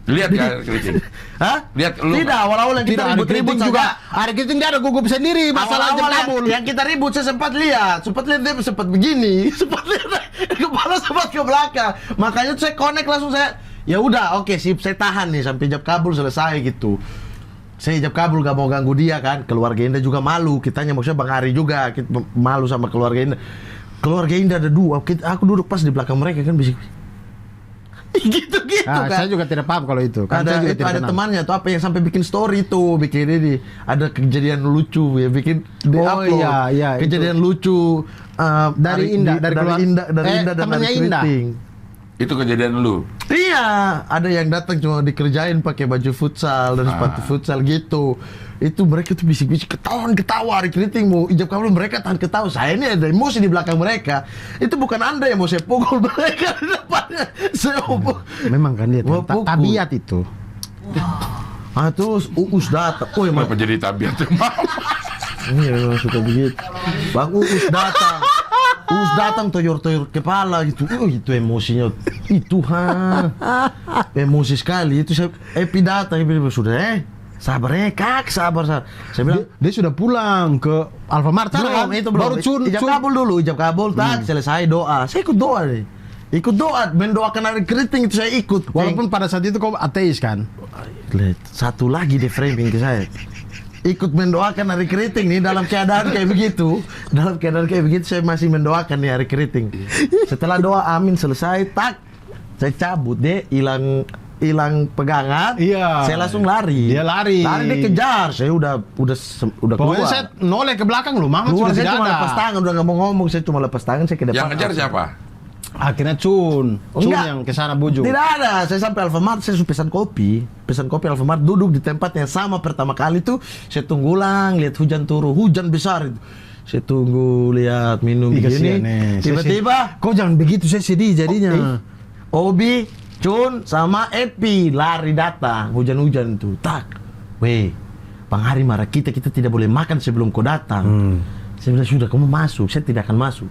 Lihat gak keriting? Hah? Lihat lu. Tidak, awal-awal yang kita Tidak, ada ribut-ribut keriting juga. saja. Ada keriting dia ada gugup sendiri masalah Awal-awal jam kabul. yang kita ribut saya sempat lihat dia sempat begini, sempat lihat kepala sempat ke belakang. Makanya tuh saya connect langsung saya. Ya udah, oke sip, saya tahan nih sampai hijab kabul selesai gitu. Saya hijab kabul gak mau ganggu dia kan. Keluarga Indah juga malu. Kitanya maksudnya Bang Ari juga malu sama keluarga Indah. Keluarga Indah ada dua. Aku duduk pas di belakang mereka kan bisik. Gitu-gitu Nah, kan. saya juga tidak paham kalau itu. Kan Ada saya juga itu tidak ada kenal. temannya tuh apa yang sampai bikin story tuh, bikin ini ada kejadian lucu ya, bikin di Oh, upload. iya, iya, Kejadian lucu Dari Indah, dari keluar- Indah, dari eh, Indah dan temannya dari Indah. Keriting. Itu kejadian lu. Iya, ada yang datang cuma dikerjain pakai baju futsal dan sepatu futsal gitu. Itu mereka tuh bisik-bisik ketawa Ari Keriting mau ijab kabul, mereka tahan ketawa. Saya ini ada emosi di belakang mereka. Itu bukan Anda yang mau saya pukul mereka di depannya. Saya mau Memang kan dia Mau pukul. tabiat itu. terus Uus datang. Oh, emang Kenapa jadi tabiat emang? iya memang suka begitu. Bang Uus datang. Uus datang toyor-toyor kepala gitu. Oh, itu emosinya. Itu emosi sekali. Itu saya Epi datang, Epi bilang, sudah sabar Kak, sabar. Saya bilang, Dia sudah pulang ke Alfamart belum, itu belum. Baru Ijab kabul dulu, ijab kabul, tak, selesai doa. Saya ikut doa nih. Ikut doa, mendoakan Ari Keriting itu saya ikut. Walaupun pada saat itu kau ateis kan. Lihat, satu lagi di framing ke saya. Ikut mendoakan Ari Keriting nih dalam keadaan kayak begitu. Dalam keadaan kayak begitu saya masih mendoakan nih Ari Keriting. Setelah doa amin selesai, tak, saya cabut deh, hilang pegangan. Iya. Saya langsung lari. Dia lari. Lari dia kejar. Saya udah Pokoknya keluar. saya noleh ke belakang loh, Mamat Keluar, sudah saya tidak cuma ada. lepas tangan, udah nggak mau ngomong, saya cuma lepas tangan, saya ke depan. Yang ngejar siapa? Akhirnya Cun Enggak. yang kesana bujuk. Tidak ada, saya sampai Alfamart, saya suruh pesan kopi Alfamart, duduk di tempat yang sama pertama kali tuh, saya tunggu ulang, lihat hujan turun, hujan besar itu. Saya tunggu, lihat, minum Ih, begini, kasihan, Saya tiba-tiba kau jangan begitu, saya sedih jadinya. Obi, Cun, sama Epi lari datang, hujan-hujan tuh, tak, weh, Bang Hari marah kita tidak boleh makan sebelum kau datang. Saya bilang, sudah kamu masuk, saya tidak akan masuk.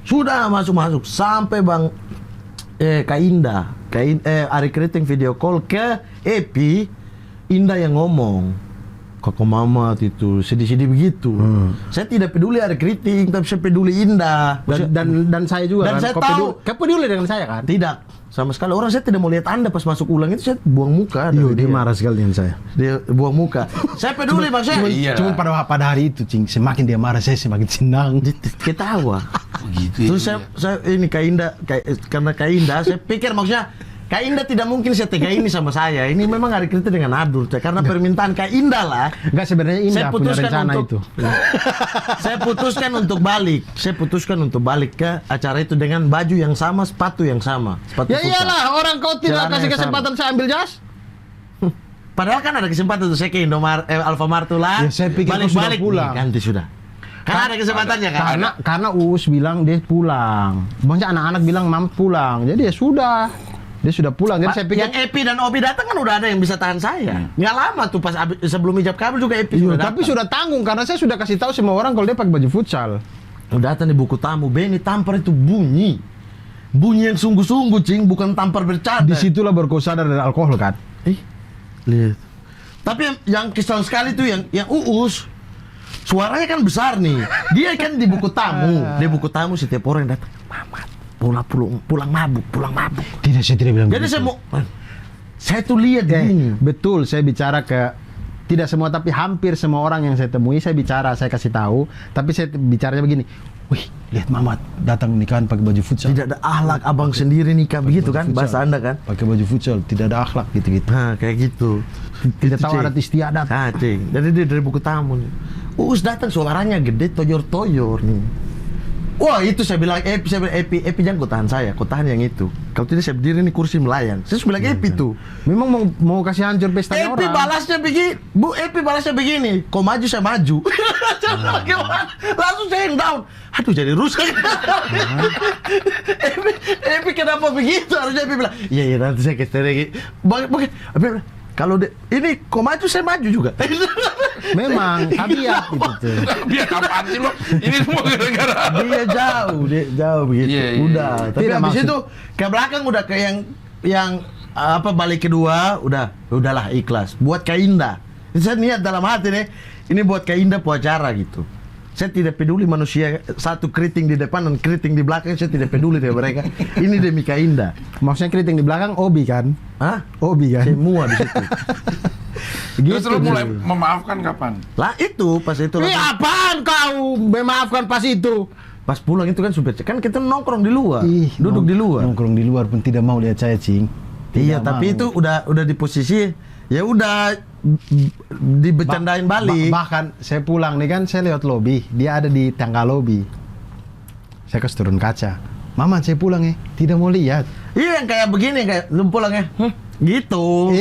Sudah masuk sampai Bang Kak Indah, Ari Keriting video call ke Epi, Indah yang ngomong, Koko Mamat itu sedih-sedih begitu. Saya tidak peduli Ari Keriting, tapi saya peduli Indah. Dan saya juga Dan kan. saya Kau tahu. kau peduli dengan saya kan? Tidak sama sekali, orang saya tidak mau lihat Anda pas masuk ulang itu, saya buang muka. Iya, dari dia marah sekali dengan saya. Dia buang muka. Saya peduli maksudnya. Iya. Cuma pada hari itu, Cing, semakin dia marah saya semakin senang. Ketawa. Gitu. Terus saya ini Kak Indah, karena Kak Indah, saya pikir maksudnya Kak Indah tidak mungkin setega ini sama saya. Ini memang Ari Keriting dengan Adur, karena permintaan Kak Indah lah. Enggak, sebenarnya Indah Saya punya putuskan rencana untuk itu. Saya putuskan untuk balik ke acara itu dengan baju yang sama, sepatu yang sama, sepatu Ya futsal. iyalah, orang kau tidak Celana kasih yang kesempatan saya ambil jas. Padahal kan ada kesempatan tuh saya ke Alfamart tuh lah. Ya, saya pikir kau sudah pulang. Ganti sudah. Karena ada kesempatannya kan. Karena Uus bilang dia pulang. Maksudnya anak-anak bilang Mamat pulang. Jadi ya sudah. Dia sudah pulang. Jadi saya pikir Yang Epi dan Obi datang kan udah ada yang bisa tahan saya. Nggak lama tuh pas sebelum ijab kabul juga Epi iya, sudah tapi datang. sudah tanggung karena saya sudah kasih tahu semua orang kalau dia pakai baju futsal. Udah datang di buku tamu, Benny tampar itu bunyi. Bunyi yang sungguh-sungguh, Cing, bukan tampar bercanda. Disitulah baru kau sadar dari alkohol kan. Lihat. Tapi yang kesal sekali tuh yang Uus. Suaranya kan besar nih. Dia kan di buku tamu. Di buku tamu setiap orang yang datang, Mamat, pulang mabuk. Tidak, saya tidak bilang Jadi begitu. saya tuh lihat gini. Betul, saya bicara ke tidak semua tapi hampir semua orang yang saya temui saya bicara, saya kasih tahu, tapi saya bicaranya begini. Wih, lihat Mamat datang nikahan pakai baju futsal. Tidak ada akhlak abang sendiri nikah begitu kan futsal. bahasa Anda kan? Pakai baju futsal, tidak ada akhlak gitu-gitu. Nah, kayak gitu. Tidak Itu, tahu Cing. adat istiadat. Nah, Cing. Dari buku tamu nih. Uus datang suaranya gede toyor-toyor nih. Wah, itu saya bilang Epi jangan kau tahan saya, kau tahan yang itu. Kalau tidak saya berdiri nih kursi melayang. Saya sudah bilang Epi tuh. Memang mau kasih hancur pestanya Epi orang. balasnya begini, Bu Epi balasnya begini. Kau maju saya maju. Bagaimana? Langsung saya yang down. Aduh jadi rusak. Epi kenapa begitu? Harusnya Epi bilang, iya nanti saya ke strategi. Epi bilang, kalau ini kau maju saya maju juga. Memang tabiat itu tuh. Biar apaan sih lo? Ini semua gara-gara. Dia jauh begitu. Iya, iya. Udah. Tapi Tidak habis maksud- itu ke belakang udah ke yang apa balik kedua udahlah ikhlas. Buat Kak Indah. Saya niat dalam hati nih, ini buat Kak Indah buat acara gitu. Saya tidak peduli manusia satu keriting di depan dan keriting di belakang, saya tidak peduli dengan mereka. Ini demi Kak Indah. Maksudnya keriting di belakang Obi kan? Hah? Obi kan? Semua di situ. Terus lo mulai cuy. memaafkan kapan? Lah itu pas itu Ih, apaan kau memaafkan pas itu? pas pulang itu kan super kan kita nongkrong di luar. Duduk di luar. Nongkrong di luar pun tidak mau lihat saya, Cing. Iya, Tidak tapi mau. itu udah di posisi ya udah dibecandain balik. Bahkan saya pulang nih kan, saya lewat lobi, dia ada di tangga lobi. Saya kasih turun kaca. Mama, saya pulang ya, tidak mau lihat. Iya yang kayak begini kayak lu pulang ya. Gitu.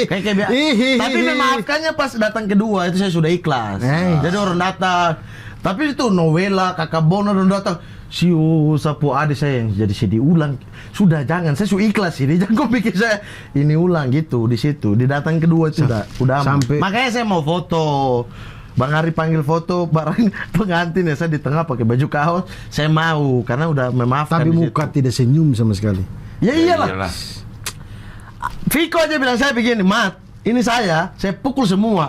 Kayak biasa. Tapi memaafkannya pas datang kedua itu saya sudah ikhlas. Jadi orang datang. Tapi itu novela kakak Bono orang datang. Siu sapu adik saya yang jadi sedih ulang. Sudah jangan, saya sudah ikhlas ini. Jangan kau pikir saya ini ulang gitu di situ. Di datang kedua itu udah aman. Sampai- Makanya saya mau foto. Bang Ari panggil foto bareng pengantin ya, saya di tengah pakai baju kaos. Saya mau karena udah memaafkan. Tapi di muka situ. tidak senyum sama sekali. Ya iyalah. Iyalah. Viko aja bilang saya begini, Mat, ini saya pukul semua.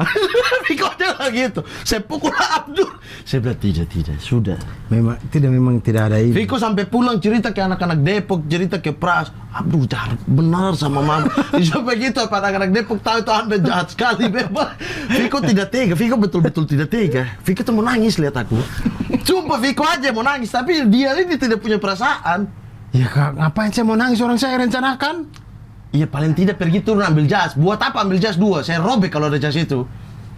Viko aja bilang gitu, saya pukul Abdul. Saya bilang tidak, sudah. Memang tidak ada ini. Viko sampai pulang cerita ke anak-anak Depok, cerita ke Pras. Abdul jahat benar sama mama. Sampai gitu, anak-anak Depok tahu itu Anda jahat sekali, bebas. Viko tidak tega, Viko betul-betul tidak tega. Viko tuh mau nangis lihat aku. Sumpah Viko aja mau nangis, tapi dia ini tidak punya perasaan. Ya Kak, ngapain saya mau nangis, orang saya rencanakan? Iya paling tidak pergi turun ambil jas. Buat apa ambil jas 2? Saya robek kalau ada jas itu.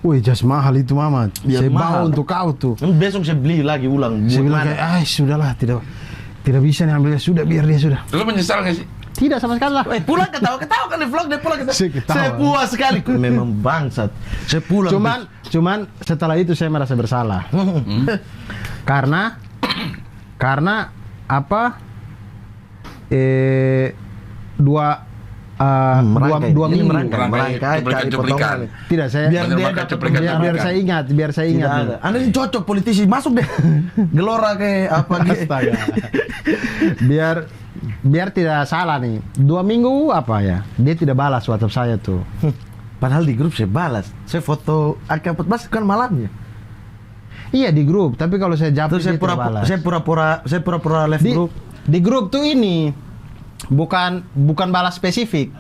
Wih, jas mahal itu Mamat. Ya, Saya mahal. bawa untuk kau tuh. Besok saya beli lagi ulang. Saya Buat bilang mana? kayak, sudahlah, tidak bisa nih ambil jas. Sudah, biar dia sudah. Lo menyesal gak sih? Tidak sama sekali lah. Pulang ketawa kan di vlog dia pulang ketawa. Saya ketawa. Saya puas sekali. Memang bangsat. Saya pulang. Cuman setelah itu saya merasa bersalah. Karena apa? Merangkai. Dua Ini minggu. merangkai, cari Cuplikan. potongan. Tidak, saya Biar dia Menerbakan dapat cuplikan. biar saya ingat. Tidak ada. Anda ini cocok politisi, masuk deh. Gelora ke apa gitu. Astaga. biar tidak salah nih. 2 minggu apa ya? Dia tidak balas WhatsApp saya tuh. Padahal di grup saya balas. Saya foto AK-14 kan malamnya. Iya di grup, tapi kalau saya japri Terus dia tidak balas. saya pura-pura left grup. Di grup tuh ini bukan balas spesifik.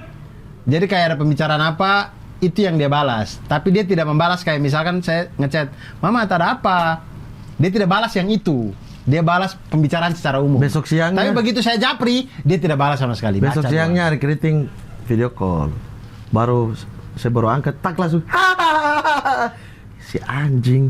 Jadi kayak ada pembicaraan apa, itu yang dia balas. Tapi dia tidak membalas kayak misalkan saya ngechat, "Mama, ada apa?" Dia tidak balas yang itu. Dia balas pembicaraan secara umum. Besok siangnya- Tapi begitu saya japri, dia tidak balas sama sekali. Besok Baca siangnya hari keriting video call. Saya baru angkat tak langsung. Si anjing.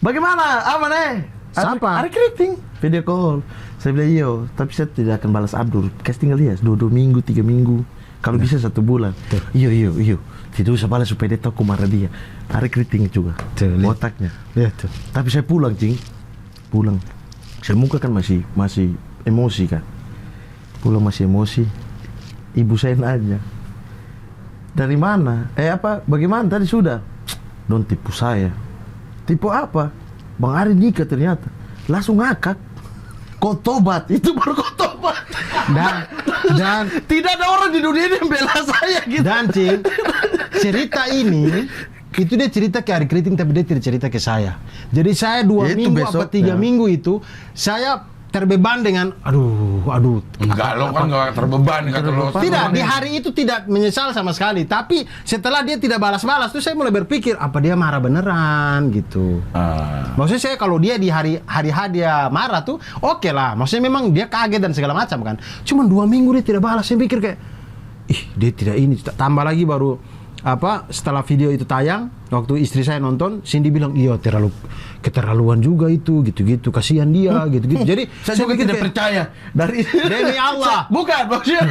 Bagaimana? Apa nih? Siapa? Hari keriting video call. Saya bilang iyo, tapi saya tidak akan balas Abdul. Kasih tinggal lihat 2 minggu, 3 minggu. Kalau bisa 1 bulan. Iyo. Tidak usah balas supaya dia tahu aku marah dia. Hari keriting juga. Tuh, lihat. Otaknya. Lihat tuh. Tapi saya pulang, Cing. Pulang. Saya muka kan masih emosi kan. Pulang masih emosi. Ibu saya nanya. Dari mana? Bagaimana tadi sudah? Don't tipu saya. Tipu apa? Bang Ari nikah ternyata. Langsung ngakak. Kau tobat. Itu baru kau tobat. Dan Tidak ada orang di dunia ini yang bela saya gitu. Dan Cing, cerita ini itu dia cerita ke Hari Keriting tapi dia tidak cerita ke saya. Jadi saya 2 Itu minggu apa besoknya. 3 minggu itu saya terbeban dengan aduh. Enggak, lo kan enggak terbeban kata lo. Tidak, di hari itu tidak menyesal sama sekali. Tapi setelah dia tidak balas-balas tuh saya mulai berpikir apa dia marah beneran gitu. Maksudnya saya kalau dia di hari H dia marah tuh oke lah. Maksudnya memang dia kaget dan segala macam kan. Cuman 2 minggu dia tidak balas. Saya pikir kayak dia tidak ini. Tambah lagi baru setelah video itu tayang, waktu istri saya nonton, Cindy bilang, iya terlalu keterlaluan juga itu, gitu-gitu, kasihan dia, gitu-gitu. Jadi Saya juga pikir tidak kayak, percaya dari demi Allah. Bukan, maksudnya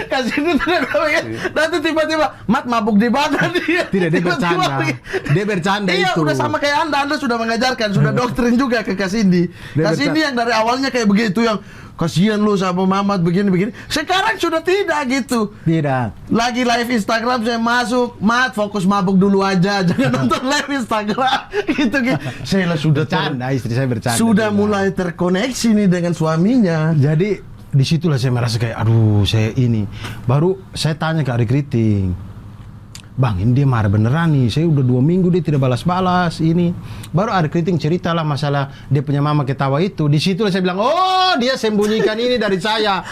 kasih itu tidak ya. Nanti tiba-tiba Mat mabuk di badan dia. Tidak, dia Tiba-tiba bercanda. pergi. Dia bercanda Iya, itu. udah sama kayak Anda sudah mengajarkan, sudah doktrin juga ke Kasindi. Dia Kasindi yang dari awalnya kayak begitu, yang kasihan lu sama Mamat begini-begini. Sekarang sudah tidak gitu. Tidak. Lagi live Instagram saya masuk, Mat fokus mabuk dulu aja, jangan nonton live Instagram. Gitu. Saya lah sudah Bercanda, istri saya bercanda. sudah juga. mulai terkoneksi nih dengan suaminya. Jadi disitulah saya merasa kayak, aduh saya ini. Baru saya tanya ke Ari Kriting, Bang, ini dia marah beneran nih. Saya udah 2 minggu dia tidak balas-balas ini. Baru Ari Kriting ceritalah masalah dia punya mama ketawa itu. Di situ saya bilang, oh dia sembunyikan ini dari saya.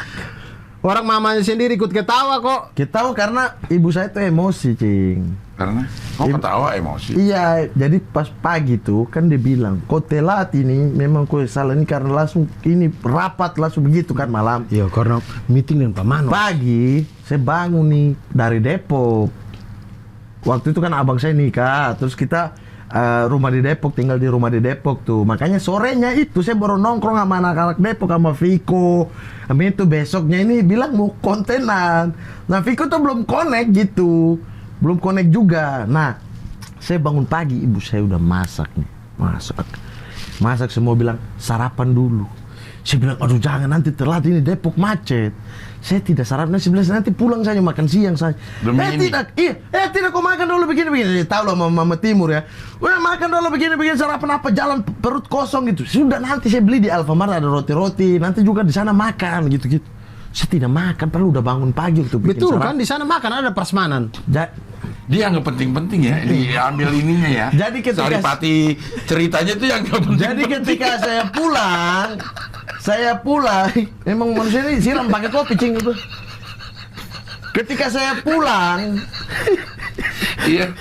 Orang mamanya sendiri ikut ketawa kok. Kita tahu karena ibu saya tuh emosi, Cing. Karena ketawa emosi. Iya, jadi pas pagi tuh kan dia bilang, kok telat ini, memang kok salah ini karena langsung ini rapat langsung begitu kan malam. Iya, karena meeting dengan Pak Mano. Pagi saya bangun nih dari Depok. Waktu itu kan abang saya nikah, terus kita rumah di Depok, tinggal di rumah di Depok tuh. Makanya sorenya itu saya baru nongkrong sama anak-anak Depok, sama Viko. Sama itu besoknya ini bilang mau kontenan. Nah Viko tuh belum connect gitu, belum connect juga. Nah saya bangun pagi, ibu saya udah masak nih, masak semua bilang sarapan dulu. Saya bilang, aduh jangan nanti telat ini Depok macet. Saya tidak sarapan, nanti pulang saja makan siang saja. Tidak kau makan dulu begini-begini. Tahu lah mama Timur ya. Udah makan dulu begini-begini, sarapan apa, jalan perut kosong gitu. Sudah nanti saya beli di Alfamart ada roti-roti, nanti juga di sana makan gitu-gitu. Saya tidak makan, padahal udah bangun pagi untuk bikin Betul sarapan. kan, di sana makan ada prasmanan. Dia nggak penting-penting ya, diambil ininya ya. Jadi ketika- Saripati ceritanya tuh yang nggak penting. Jadi ketika saya pulang, emang manusia ini siram pakai kopi, Cing itu. Ketika saya pulang, Iya.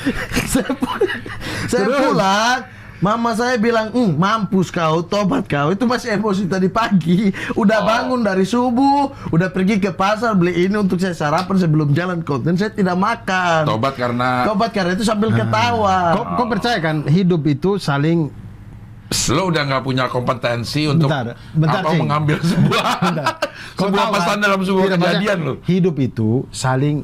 saya pulang, mama saya bilang, mampus kau, tobat kau. Itu masih emosi tadi pagi. Udah bangun dari subuh, udah pergi ke pasar beli ini untuk saya sarapan sebelum jalan konten. Saya tidak makan. Tobat karena Itu sambil ketawa. Kau percaya kan hidup itu saling lo udah nggak punya kompetensi untuk Bentar, apa Cing. mengambil sebuah Kau sebuah tahu pesan kan? dalam sebuah Tidak, kejadian maksudnya, lo. Hidup itu saling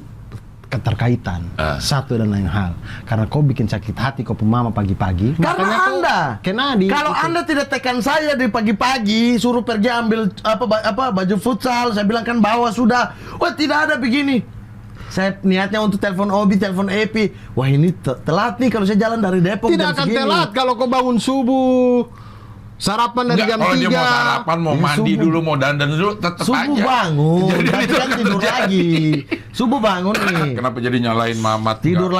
keterkaitan satu dan lain hal. Karena kau bikin sakit hati kau mama pagi-pagi. Karena makanya kau Anda, Kenadi. kalau Itu. Anda tidak tekan saya di pagi-pagi, suruh pergi ambil baju futsal, saya bilang kan bawa sudah. Wah tidak ada begini. Saya niatnya untuk telepon Obi, telepon Epi. Wah ini telat nih kalau saya jalan dari Depok Tidak jam akan segini. telat kalau kau bangun subuh. Sarapan dari Enggak, jam kalau dia 3. mau sarapan, mau Ya, mandi subuh. dulu, mau dandan dulu, tetap aja. Subuh bangun, Kejadian tapi itu kan akan tidur terjadi. lagi. Subuh bangun nih. Kenapa jadi nyalain Mamat? Tidur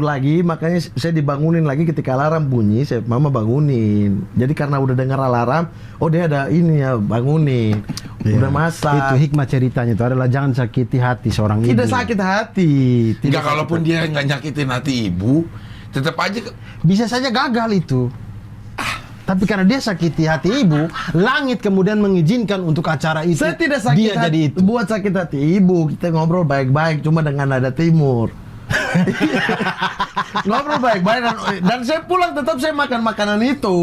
lagi, makanya saya dibangunin lagi ketika alarm bunyi, mama bangunin. Jadi karena udah dengar alarm, oh dia ada ini ya, bangunin. Udah masak. Itu hikmah ceritanya itu adalah jangan sakiti hati seorang ibu. Tidak sakit hati. Enggak, kalaupun dia nggak nyakitin hati ibu, tetap aja Bisa saja gagal itu. Tapi karena dia sakiti hati ibu, langit kemudian mengizinkan untuk acara itu. Saya tidak sakit dia hati, jadi itu. buat sakit hati ibu. Kita ngobrol baik-baik, cuma dengan nada timur. Ngobrol baik-baik dan saya pulang tetap saya makan makanan itu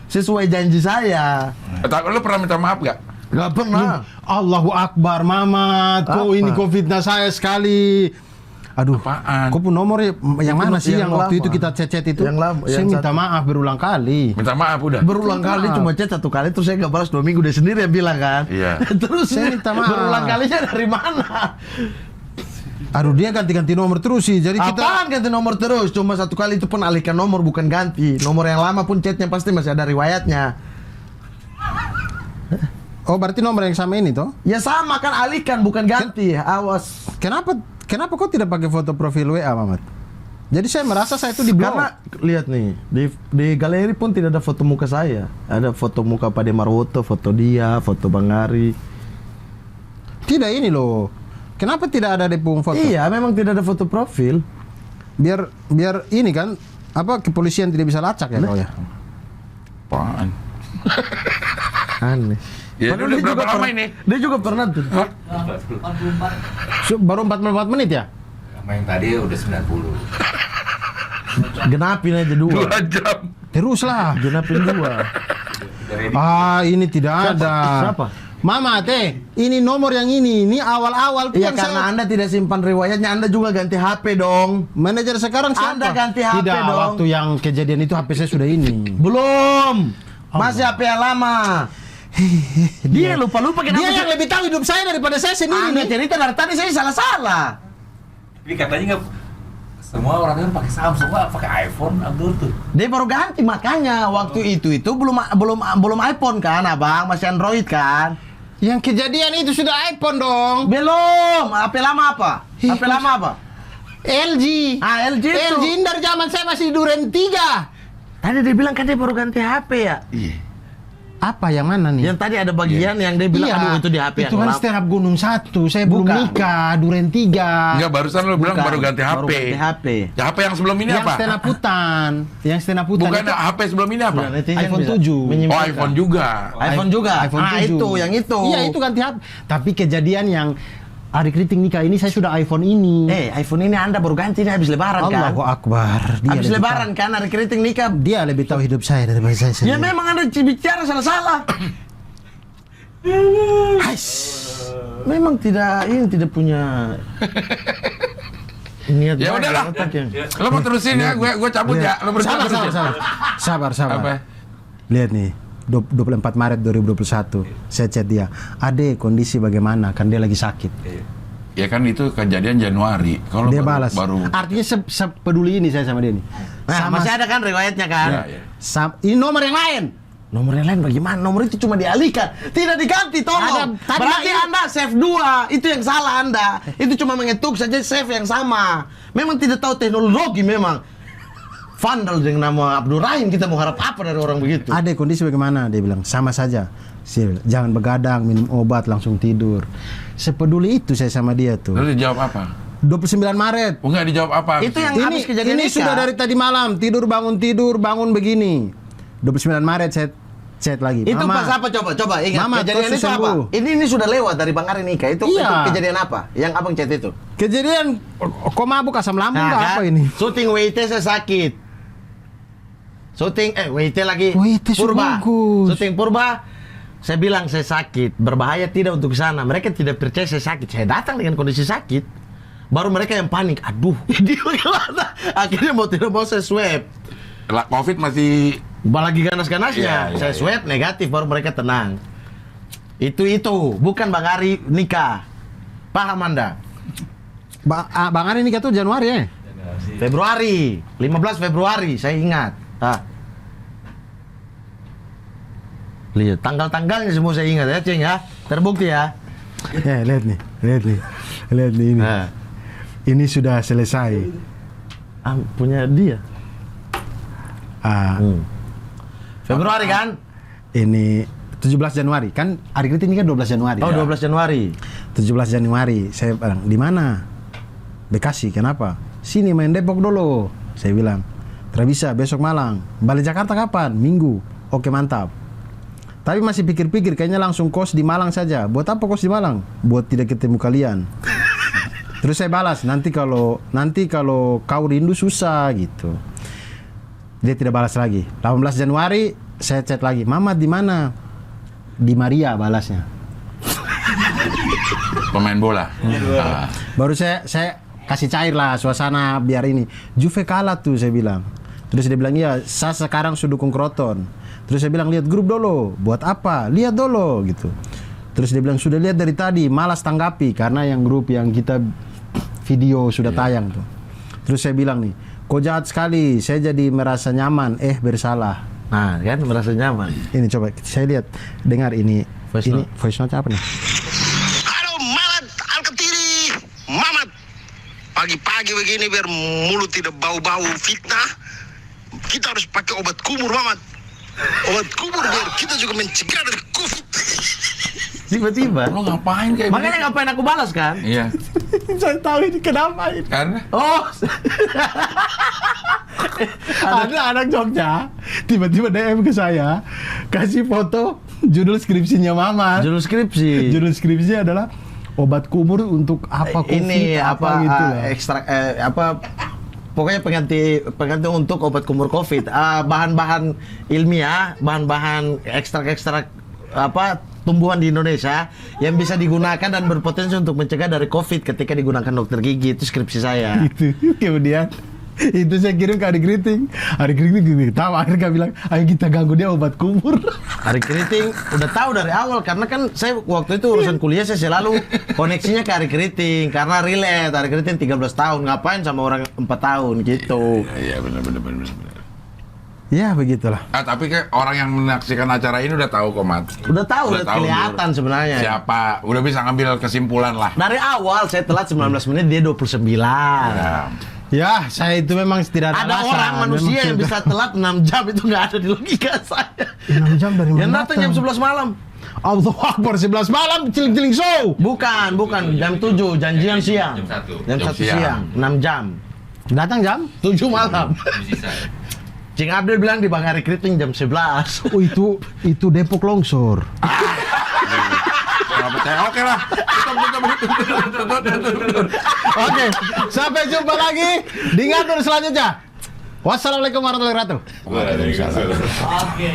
sesuai janji saya. Lo pernah minta maaf gak? Gak pernah. Allahu Akbar, Mamat. Kau Apa? ini kau fitnah saya sekali. Aduh, Apaan? kau pun nomornya yang Itu mana sih yang waktu lama. itu kita chat itu? Yang lama, Saya yang minta satu. maaf berulang kali. Minta maaf udah. Berulang kali cuma chat 1 kali terus saya gak balas 2 minggu dia sendiri yang bilang kan. Iya. Terus Saya minta maaf. berulang kalinya dari mana? Aduh, dia ganti-ganti nomor terus sih. Jadi kita Apaan ganti nomor terus? Cuma 1 kali itu pun alihkan nomor bukan ganti. Nomor yang lama pun chatnya pasti masih ada riwayatnya. Oh, berarti nomor yang sama ini toh? Ya sama kan alihkan bukan ganti. Awas. Kenapa kau tidak pakai foto profil WA, Mamat? Jadi saya merasa saya itu di blok. Karena lihat nih di galeri pun tidak ada foto muka saya. Ada foto muka Pak Demarwoto, foto dia, foto Bang Ari. Tidak ini loh. Kenapa tidak ada depung foto? Iya, memang tidak ada foto profil. Biar ini kan apa kepolisian tidak bisa lacak ya kau ya. Apaan? Aneh. Ya, Padahal udah berapa lama ini? Dia juga pernah tuh. Hah? Baru 44 menit ya? Sama yang tadi udah 90. Genapin aja 2. 2 jam. Teruslah. Genapin 2. Ini tidak ada. Siapa? Mama ini nomor yang ini awal-awal tuh Iya, yang karena saya- Anda tidak simpan riwayatnya, Anda juga ganti HP dong. Manajer sekarang siapa? Anda ganti HP Tidak, dong. waktu yang kejadian itu HP saya sudah ini. Belum. Masih HP yang lama. Dia lupa-lupa kenapa Dia yang lebih tahu hidup saya daripada saya sendiri Anda nih. cerita dari tadi saya salah-salah. Tapi katanya nggak semua orang kan pakai Samsung, nggak pakai iPhone, Abdul tuh. Dia baru ganti, makanya waktu itu belum iPhone kan, Abang, masih Android kan. Yang kejadian itu sudah iPhone dong. Belum. HP lama apa? HP lama apa? LG. LG itu. LG ini dari zaman saya masih Duren 3. Tadi dia bilang kan dia baru ganti HP ya. Apa yang mana nih? Yang tadi ada bagian yang dia bilang aduh itu di HP itu yang kan lama. Stand Up Gunung 1. Saya belum Bukan. nikah, Duren 3. Enggak, barusan lo bilang Bukan, baru ganti HP. baru ganti HP. Ya, HP yang sebelum ini Yang apa? stand up hutan. Yang stand up hutan Bukan itu HP sebelum ini apa? Udah, netizen iPhone bisa 7. Oh, menyimpulkan. iPhone juga. iPhone juga. iPhone 7. Itu, yang itu. Iya, itu ganti HP. Tapi kejadian yang Ari Kriting nikah ini saya sudah iPhone ini. iPhone ini Anda baru ganti, ini habis lebaran kan? Allahu Akbar. Dia Habis lebih lebaran kan, hari keriting nikah. tahu- Dia lebih tahu hidup saya daripada saya Ya sendiri. memang Anda bicara salah-salah. Memang tidak punya niat Ya baik udahlah. otak yang- Lo mau terusin ya, gue cabut ya. Lo berdua Sabar, terusin. sabar. Apa? Lihat nih, 24 Maret 2021, saya chat dia. Ade, kondisi bagaimana? Kan dia lagi sakit. Ya kan itu kejadian Januari. Kalau Dia baru, balas. baru Artinya sepeduli ini saya sama dia nih. Nah, masih ada kan riwayatnya kan? Ya, ya. Ini nomor yang lain. Nomor yang lain bagaimana? Nomor itu cuma dialihkan, tidak diganti, tolong. Ada- tadi Berarti ini- Anda save 2, itu yang salah Anda. Itu cuma mengetuk saja save yang sama. Memang tidak tahu teknologi memang. Vandal dengan nama Abdul Rahim, kita mau harap apa dari orang begitu? Ade, kondisi bagaimana? Dia bilang, sama saja. Sil, jangan begadang, minum obat, langsung tidur. Sepeduli itu saya sama dia tuh. Lo dijawab apa? 29 Maret. Oh, enggak dijawab apa? Itu yang Ini, habis kejadian ini nikah. sudah dari tadi malam, tidur bangun begini. 29 Maret saya chat lagi. Itu Mama, pas apa coba ingat Mama, kejadian kau itu apa? sembuh. Ini sudah lewat dari Bang Ari nikah. Itu Iya. kejadian apa? Yang Abang chat itu. kejadian kok mabuk asam lambung Nah, nggak kan? apa ini? Syuting WT saya sakit. Syuting WT lagi. WT sudah bagus. Syuting Purba. Saya bilang saya sakit, berbahaya tidak untuk ke sana. Mereka tidak percaya saya sakit. Saya datang dengan kondisi sakit. Baru mereka yang panik. Aduh, ini gimana? Akhirnya mau tidak mau saya swab. Lah, COVID masih Lagi ganas-ganasnya, Iya, iya, saya iya. swab negatif, baru mereka tenang. Itu bukan Bang Ari nikah. Paham Anda? Bang Ari nikah tuh Januari ya? Februari, 15 Februari, saya ingat. Lihat, tanggal-tanggalnya semua saya ingat ya, Cing ya. Terbukti ya. Lihat nih ini. Nah, Ini sudah selesai. punya dia. Februari kan? Ini 17 Januari kan Ari Kriting ini kan 12 Januari. Oh, 12 Januari. 17 Januari saya bilang, di mana? Bekasi. Kenapa? Sini main Depok dulu. Saya bilang, tidak bisa, besok Malang. Balik Jakarta kapan? Minggu. Oke, mantap. Tapi masih pikir-pikir, kayaknya langsung kos di Malang saja. Buat apa kos di Malang? Buat tidak ketemu kalian. Terus saya balas, nanti kalau kau rindu susah gitu. Dia tidak balas lagi. 18 Januari saya chat lagi, Mamat di mana? Di Maria balasnya. pemain bola. Baru saya kasih cair lah suasana biar ini. Juve kalah tuh saya bilang. Terus dia bilang, iya, saya sekarang sudah dukung Kroton. Terus saya bilang, lihat grup dulu. Buat apa? Lihat dulu gitu. Terus dia bilang, sudah lihat dari tadi, malas tanggapi karena yang grup yang kita video sudah tayang tuh. Terus saya bilang nih, kok jahat sekali, saya jadi merasa nyaman, bersalah. Nah, kan merasa nyaman. Ini coba saya lihat, dengar ini. Voice ini note. voice note apa nih? Halo Mamat Alkatiri, Mamat. Pagi-pagi begini biar mulut tidak bau-bau fitnah, kita harus pakai obat kumur, Mamat. Obat kumur biar kita juga mencegah dari COVID. Tiba-tiba. Lo ngapain kayak Makanya ngapain aku balas kan? Iya. Saya tahu ini kenapa ini. Karena Oh, Ada anak Jogja tiba-tiba DM ke saya kasih foto judul skripsinya Mama. judul skripsi. Judul skripsinya adalah obat kumur untuk apa COVID ini apa gitu lah. ekstrak pokoknya pengganti untuk obat kumur COVID. Bahan-bahan ilmiah, bahan-bahan ekstrak-ekstrak tumbuhan di Indonesia yang bisa digunakan dan berpotensi untuk mencegah dari COVID ketika digunakan dokter gigi. Itu skripsi saya. Itu kemudian itu saya kirim ke Adik Keriting. Adik Keriting gini tahu, akhirnya bilang ayo kita ganggu dia obat kumur. Hari Keriting udah tahu dari awal karena kan saya waktu itu urusan kuliah saya selalu koneksinya ke Hari Keriting karena relate. Hari Keriting 13 tahun ngapain sama orang 4 tahun gitu. Iya benar. Ya begitulah. Tapi kayak orang yang menyaksikan acara ini udah tahu kok, Mat. Udah tahu, udah kelihatan Nur. sebenarnya. Siapa? Udah bisa ngambil kesimpulan lah. Dari awal saya telat 19 menit, dia 29. Ya, saya itu memang tidak ada Ada alasan. orang manusia Memang yang bisa telat 6 jam itu nggak ada di logika saya. 6 jam dari mana? Yang datang jam 11 malam. Allahu Akbar 11 malam ciling-ciling show. Bukan, jam 7, janjian siang. Jam 1. Jam 1 siang, 6 jam. Datang jam? 7 malam. Sisa. Cing Abdul bilang di Bang Hari Keriting jam 11. Oh itu Depok longsor. Nggak percaya. Oke lah. Tutup. Oke, sampai jumpa lagi di ngatur selanjutnya. Wassalamualaikum warahmatullahi wabarakatuh. Waalaikumsalam. Oke.